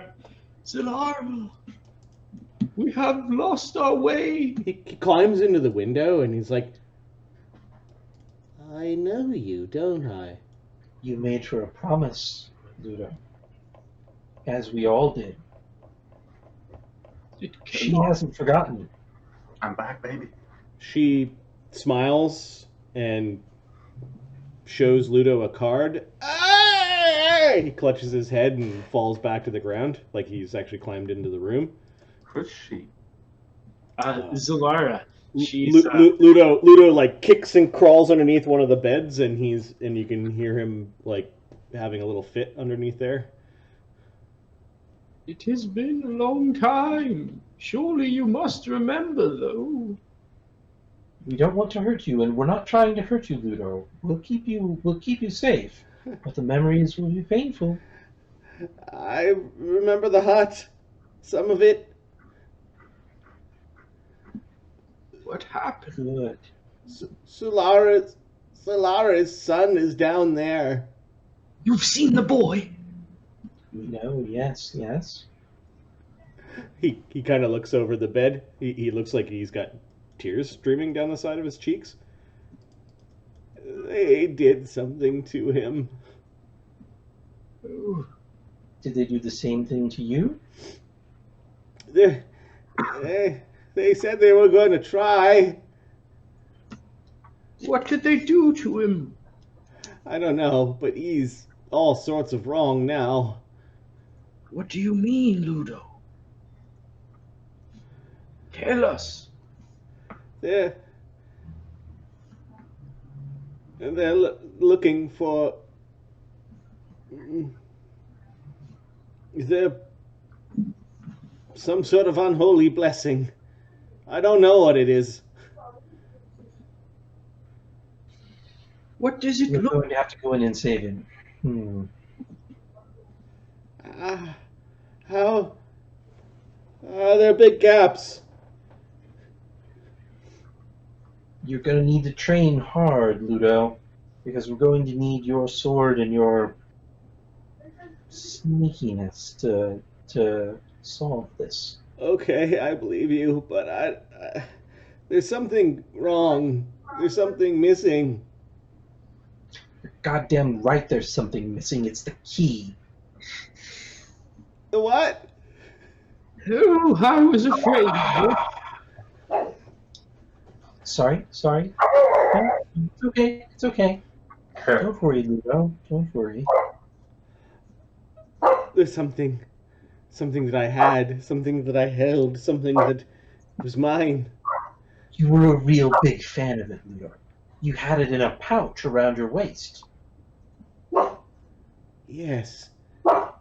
Zellara, we have lost our way. He climbs into the window and he's like, "I know you, don't I?" You made her a promise, Luudo. As we all did. She hasn't forgotten. I'm back, baby. She smiles and shows Luudo a card. Ah! He clutches his head and falls back to the ground, like he's actually climbed into the room. Who's she? Zellara. She's... Luudo like kicks and crawls underneath one of the beds, and you can hear him like having a little fit underneath there. It has been a long time. Surely you must remember, though. We don't want to hurt you, and we're not trying to hurt you, Luudo. We'll keep you safe. But the memories will be painful. I remember the hut. Some of it. What happened? Good. Zelara's son is down there. You've seen the boy. We know, yes. He kind of looks over the bed. He looks like he's got tears streaming down the side of his cheeks. They did something to him. Oh, Did they do the same thing to you? They said they were going to try. what did they do to him? I don't know, but he's all sorts of wrong now. What do you mean, Luudo? Tell us. They're looking for. Is there some sort of unholy blessing? I don't know what it is. What does it You're look? going to have to go in and save him. How? There are big gaps. You're going to need to train hard, Luudo, because we're going to need your sword and your sneakiness to solve this. Okay, I believe you, but I there's something wrong. There's something missing. You're goddamn right there's something missing. It's the key. The what? Oh, I was afraid. Sorry. No, it's okay. It's okay. Don't worry, Luudo. Don't worry. There's something that I had, something that I held, something that was mine. You were a real big fan of it, Luudo. You had it in a pouch around your waist. Yes, But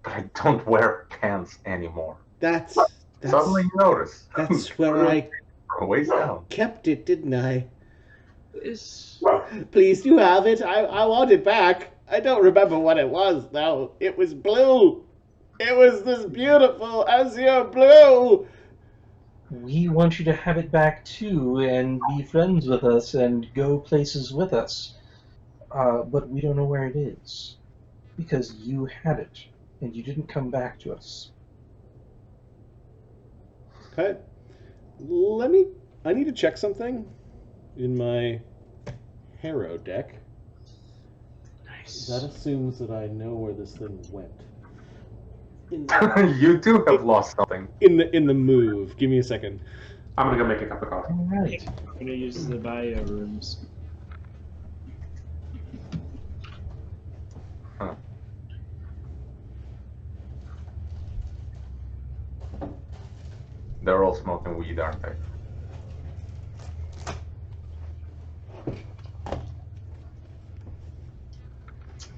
I don't wear pants anymore. that's Suddenly you notice. that's where I From waist down. kept it, didn't I? This. Please, you have it. I want it back. I don't remember what it was, though. It was blue. It was this beautiful azure blue. We want you to have it back too and be friends with us and go places with us. But we don't know where it is. Because you had it and you didn't come back to us. Okay. I need to check something in my Harrow deck. Nice. That assumes that I know where this thing went. You do have lost something. In the move. Give me a second. I'm gonna go make a cup of coffee. Alright. I'm gonna use the bio rooms. They're all smoking weed, aren't they?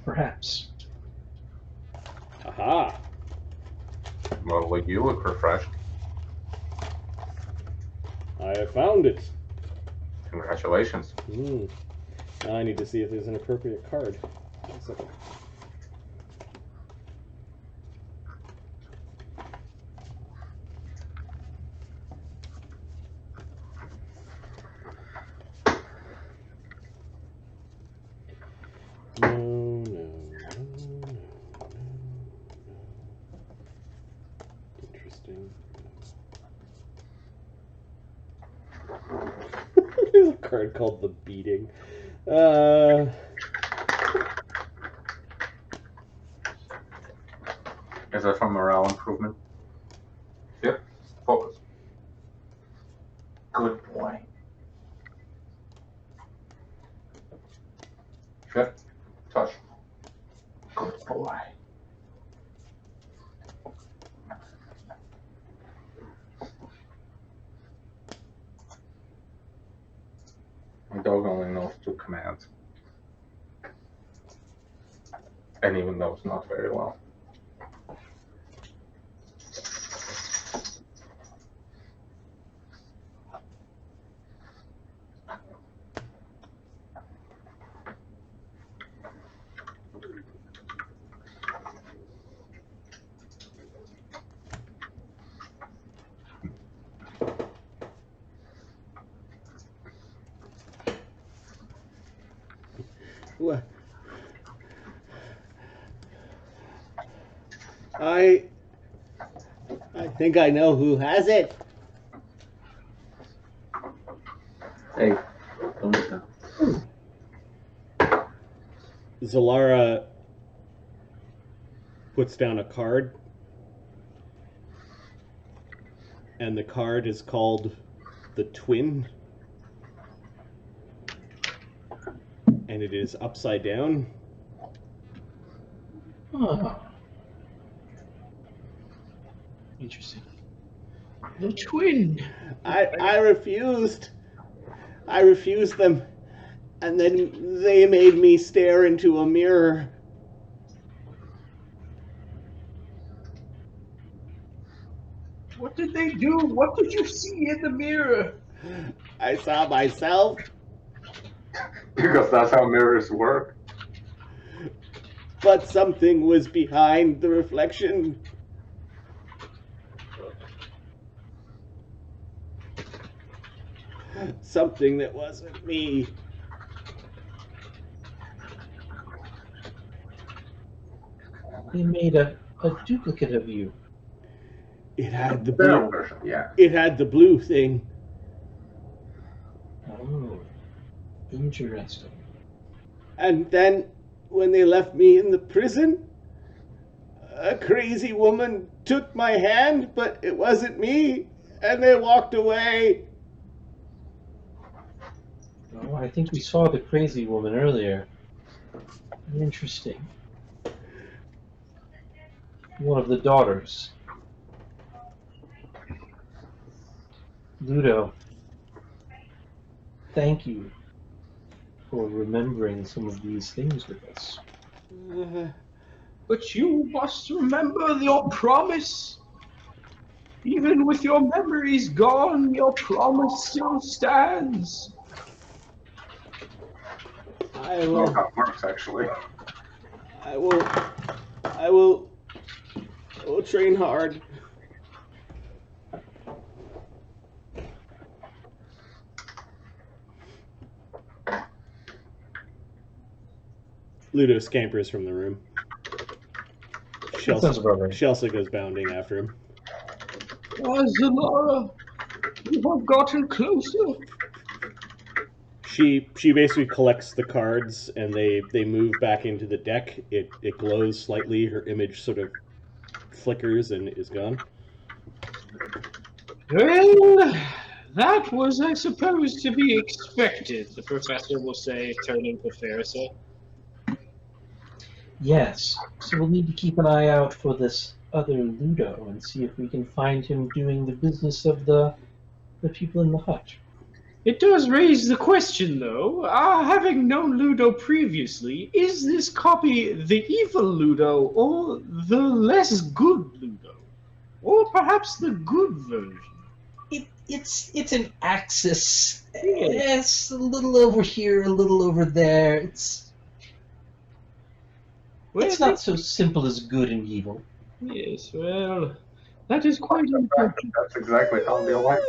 Perhaps. Aha. Well, like you look refreshed. I have found it. Congratulations. Now I need to see if there's an appropriate card. One second. No. Interesting. There's a card called the Beating. Is that from morale improvement? Yep. Focus. Good boy. Yep. Touch. Good boy. My dog only knows 2 commands. And even those not very well. What? I think I know who has it. Hey, don't look down. Zellara puts down a card, and the card is called the Twin, and it is upside down. Oh. Interesting. The twin. I refused. I refused them. And then they made me stare into a mirror. What did they do? What did you see in the mirror? I saw myself. Because that's how mirrors work. But something was behind the reflection. Something that wasn't me. They made a duplicate of you. It had the Better blue. version, yeah. It had the blue thing. Oh, interesting. And then, when they left me in the prison, a crazy woman took my hand, but it wasn't me, and they walked away. Oh, I think we saw the crazy woman earlier. Interesting. One of the daughters. Luudo, thank you for remembering some of these things with us. But you must remember your promise. Even with your memories gone, your promise still stands. I That's will. how it works, actually. I will train hard. Luudo scampers from the room. Sounds about right. Shelsa goes bounding after him. Zellara, you have gotten closer. She basically collects the cards and they move back into the deck. It glows slightly. Her image sort of flickers and is gone. Well, that was, I suppose, to be expected, the professor will say, turning to Fereosae. Yes, so we'll need to keep an eye out for this other Luudo and see if we can find him doing the business of the people in the hut. It does raise the question, though, having known Luudo previously, is this copy the evil Luudo or the less good Luudo? Or perhaps the good version? It's an axis. It's a little over here, a little over there. It's not so simple as good and evil. Yes, well, that is quite important. That's exactly how the alliance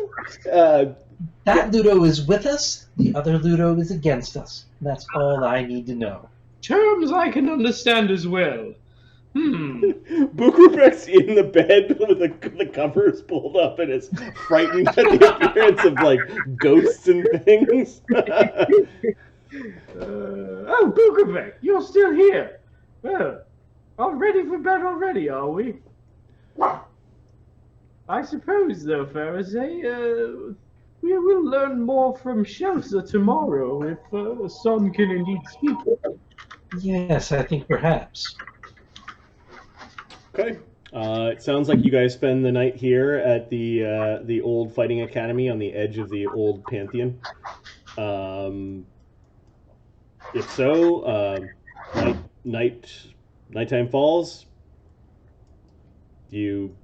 works. That Luudo is with us, the other Luudo is against us. That's all I need to know. Terms I can understand as well. Buchrabech's in the bed with the covers pulled up and is frightened at the appearance of like ghosts and things. Oh, Buchrabech, you're still here. Well, all ready for bed already, are we? I suppose, though, Fereosae, we will learn more from Shelsa tomorrow if Saun can indeed speak. Yes, I think perhaps. Okay. It sounds like you guys spend the night here at the old fighting academy on the edge of the old Pantheon. If so, nighttime falls. You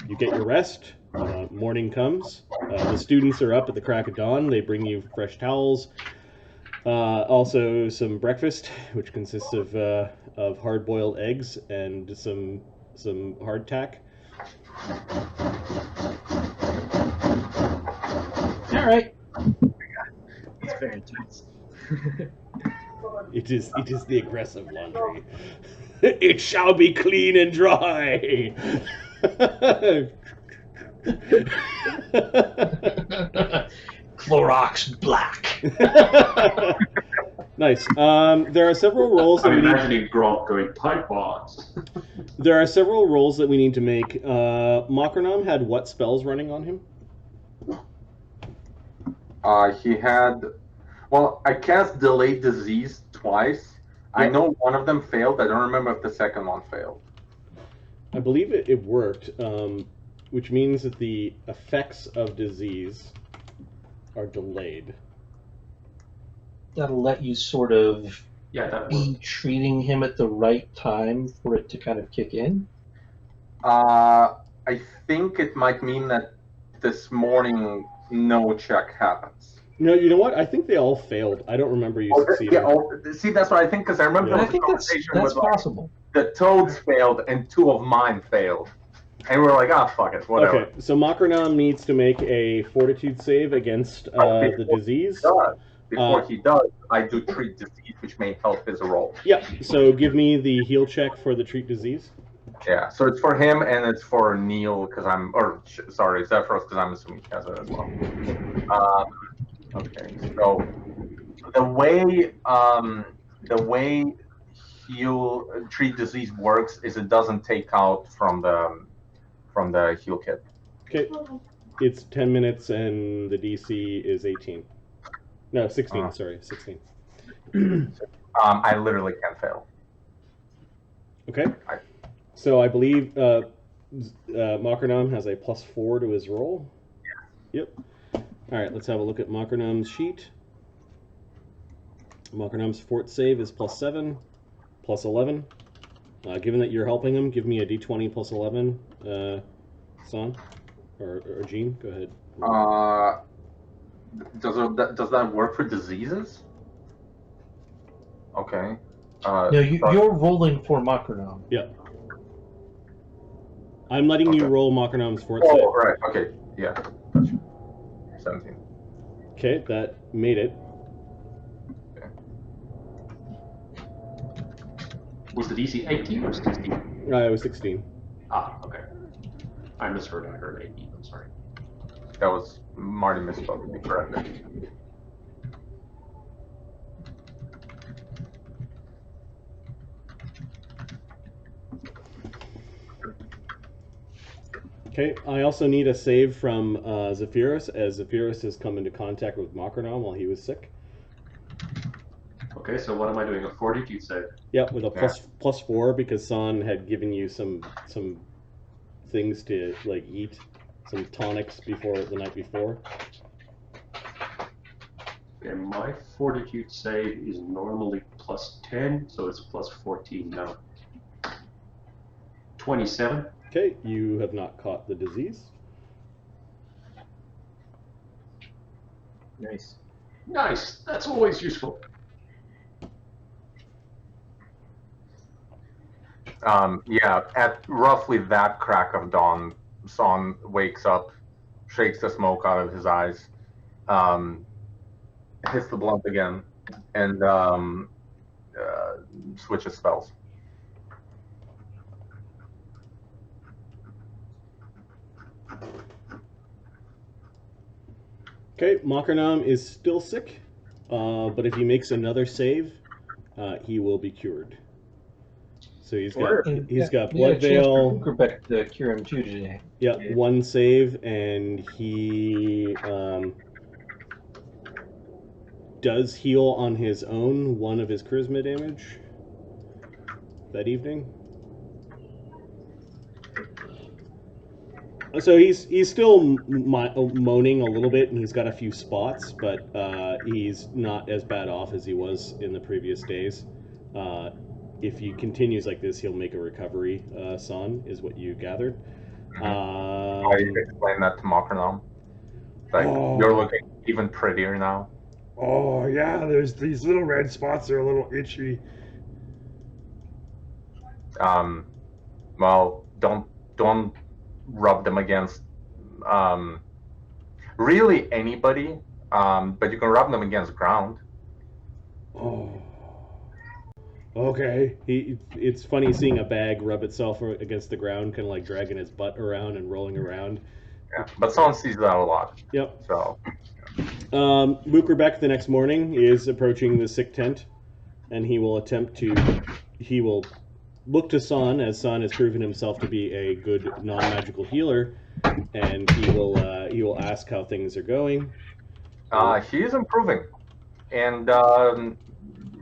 get your rest. Morning comes. The students are up at the crack of dawn. They bring you fresh towels. Also some breakfast, which consists of hard-boiled eggs and some hardtack. All right. It's very intense. It is the aggressive laundry. It shall be clean and dry. Clorox black. Nice. There are several roles that I'm we need. imagining Gronk going pipe bombs. There are several rolls that we need to make. Mokrenom had what spells running on him? He had, well, I cast Delayed Disease twice. I know one of them failed. I don't remember if the second one failed. I believe it worked, which means that the effects of disease are delayed. That'll let you sort of Yeah, that be worked. treating him at the right time for it to kind of kick in. I think it might mean that this morning no check happens. No, you know what? I think they all failed. I don't remember you succeeding. Yeah, see, that's what I think, because I remember Yeah. there I was a think that's conversation with like, possible. the toads failed and 2 of mine failed. And we were like, fuck it, whatever. Okay, so Mokrenom needs to make a fortitude save against the disease. Before he does, I do treat disease, which may help his roll. Yeah, so give me the heal check for the treat disease. Yeah, so it's for him and it's for Neil, because Zephyros, because I'm assuming he has it as well. Okay, so the way treat disease works is it doesn't take out from the heal kit. Okay, it's 10 minutes and the DC is 18. No, 16. Sorry, 16. I literally can't fail. Okay, so I believe Mokrenom has a +4 to his roll. Yep. All right, let's have a look at Mokrenom's sheet. Mokrenom's fort save is +7, +11. Given that you're helping him, give me a D20 +11. Saun or Jean, go ahead. Does that work for diseases? Okay. No, you're rolling for Mokrenom. Yeah. I'm letting you roll Mokrenom's fort save. Oh, right. Okay. Yeah. 17. Okay, that made it. Okay. Was the DC 18 or 16? It was 16. Ah, okay. I misheard. I heard 18. I'm sorry. That was Marty misspoke, to be corrected. Okay, I also need a save from Zephyros, as Zephyros has come into contact with Mokrenom while he was sick. Okay, so what am I doing? A fortitude save? Yep, with a +4 because Saun had given you some things to like eat, some tonics the night before. Okay, my fortitude save is normally +10, so it's +14 now. 27. Okay, you have not caught the disease. Nice. Nice. That's always useful. Yeah, at roughly that crack of dawn, Saun wakes up, shakes the smoke out of his eyes, hits the blunt again, and switches spells. Okay, Mokrenom is still sick, but if he makes another save, he will be cured. So he's got Blood Veil. Buchrabech to cure him too today. Yeah, 1 save, and he does heal on his own 1 of his charisma damage that evening. So he's still moaning a little bit, and he's got a few spots, but he's not as bad off as he was in the previous days. If he continues like this, he'll make a recovery, Saun, is what you gathered. How do you explain that to Mokrenom? Like, you're looking even prettier now. Oh, yeah, there's these little red spots. They're a little itchy. Well, don't rub them against really anybody, but you can rub them against ground. Oh. Okay. It's funny seeing a bag rub itself against the ground, kind of like dragging his butt around and rolling around. Yeah, but Saun sees that a lot. Yep. So. Buchrabech the next morning is approaching the sick tent, and he will look to Saun, as Saun has proven himself to be a good non-magical healer, and he will ask how things are going. He is improving, and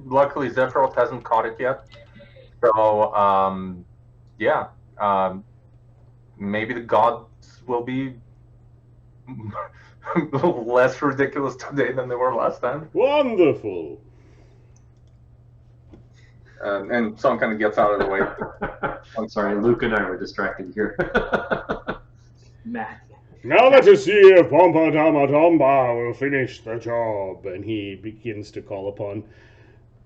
luckily Zephyros hasn't caught it yet. So yeah, Maybe the gods will be less ridiculous today than they were last time. Wonderful. And Son kind of gets out of the way. I'm sorry, Luke and I were distracted here. Matt. Now let us see if Pompa Dama Tomba will finish the job. And he begins to call upon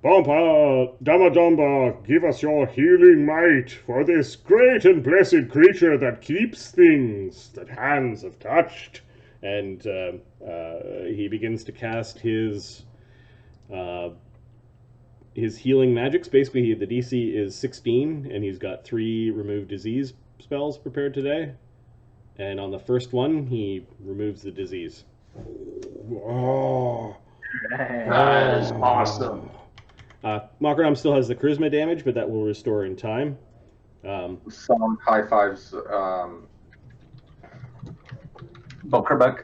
Pompa Dama Tomba, give us your healing might for this great and blessed creature that keeps things that hands have touched. And he begins to cast his healing magics. Basically, the DC is 16, and he's got 3 remove disease spells prepared today. And on the first one, he removes the disease. Oh, That is awesome. Mokrenom still has the charisma damage, but that will restore in time. Son high fives Buchrabech.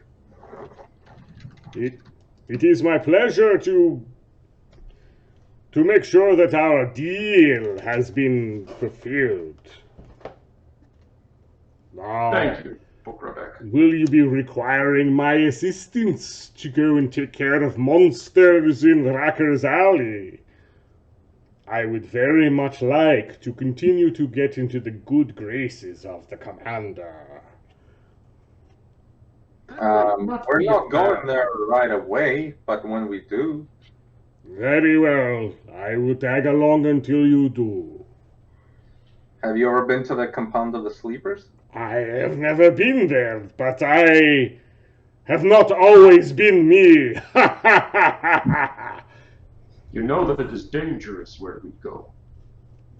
It is my pleasure to make sure that our deal has been fulfilled. Now, Thank you, Buchrabech. will you be requiring my assistance to go and take care of monsters in Racker's Alley? I would very much like to continue to get into the good graces of the commander. We're not going there right away, but when we do. Very well. I will tag along until you do. Have you ever been to the compound of the sleepers? I have never been there, but I have not always been me. You know that it is dangerous where we go.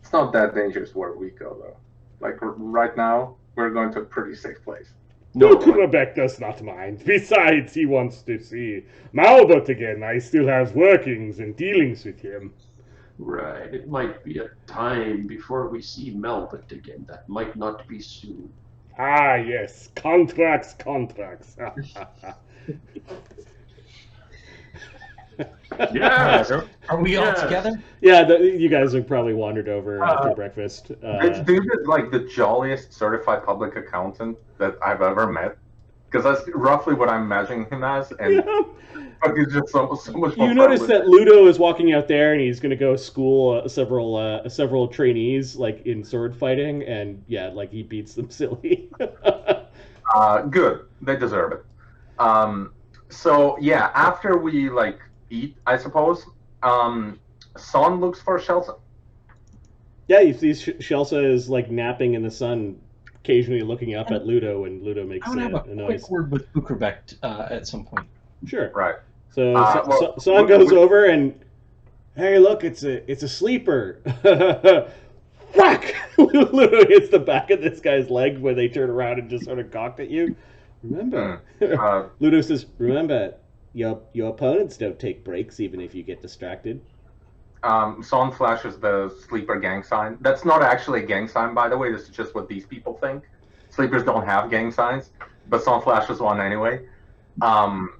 It's not that dangerous where we go, though. Like, right now, we're going to a pretty safe place. No, Buchrabech does not mind. Besides, he wants to see Malbert again. I still have workings and dealings with him. right. It might be a time before we see Melbert again. That might not be soon. Ah, yes. Contracts. Yes. Are we all Yes. together? Yeah, you guys have probably wandered over after breakfast. Dude is like the jolliest certified public accountant that I've ever met. Because that's roughly what I'm imagining him as, and but he's just so much more You notice friendly. that Luudo is walking out there, and he's going to go school several trainees, like in sword fighting, and yeah, like he beats them silly. Good. They deserve it. So yeah, after we like eat, I suppose, Son looks for Shelsa. Yeah, you see Shelsa is like napping in the sun, occasionally looking up at Luudo, and Luudo makes I would have a a noise. quick word with Buchrabech at some point. Sure. Right. So well, Son goes over and, hey, look, it's a sleeper. Whack! Luudo hits the back of this guy's leg when they turn around and just sort of cocked at you. Remember, Luudo says, remember, your opponents don't take breaks even if you get distracted. Son flashes the sleeper gang sign. That's not actually a gang sign, by the way. This is just what these people think. Sleepers don't have gang signs, but Son flashes one anyway.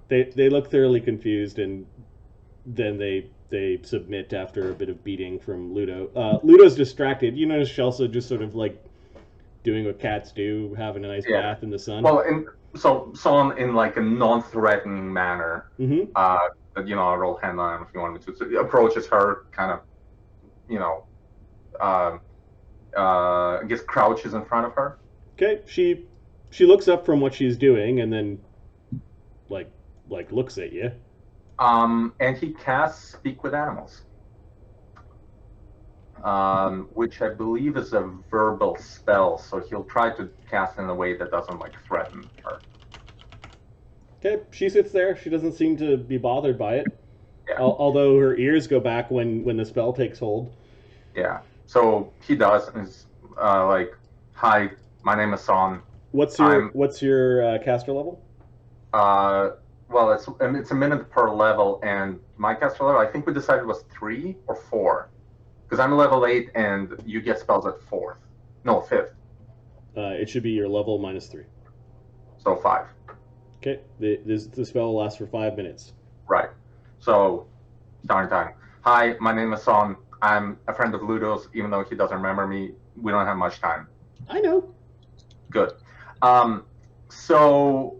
They look thoroughly confused, and then they submit after a bit of beating from Luudo. Ludo's distracted. You notice Shelsa just sort of like doing what cats do, having a nice bath in the sun. Well, so Son in like a non-threatening manner. Mm-hmm. I'll roll hand on him if you want me to. So he approaches her, kind of, I guess crouches in front of her. Okay, she looks up from what she's doing and then like looks at you. And he casts Speak with Animals, which I believe is a verbal spell. So he'll try to cast in a way that doesn't like threaten her. Okay, she sits there. She doesn't seem to be bothered by it. Yeah. Although her ears go back when the spell takes hold. Yeah. So he does, and is like, "Hi, my name is Son. What's your caster level? Well, it's a minute per level, and my caster level, I think we decided was 3 or 4, because I'm level 8, and you get spells at 5th. It should be your level -3. So 5. Okay, the spell will last for 5 minutes. Right. So, starting time. Hi, my name is Son. I'm a friend of Luudo's, even though he doesn't remember me. We don't have much time. I know. Good. So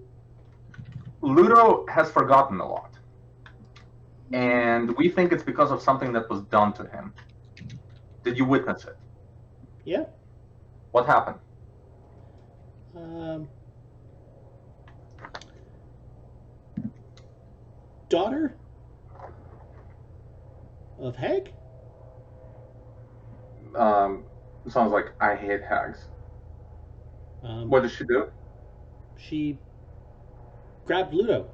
Luudo has forgotten a lot. And we think it's because of something that was done to him. Did you witness it? Yeah. What happened? Daughter of Hag? Sounds like I hate hags. Um, What did she do? She grabbed Luudo.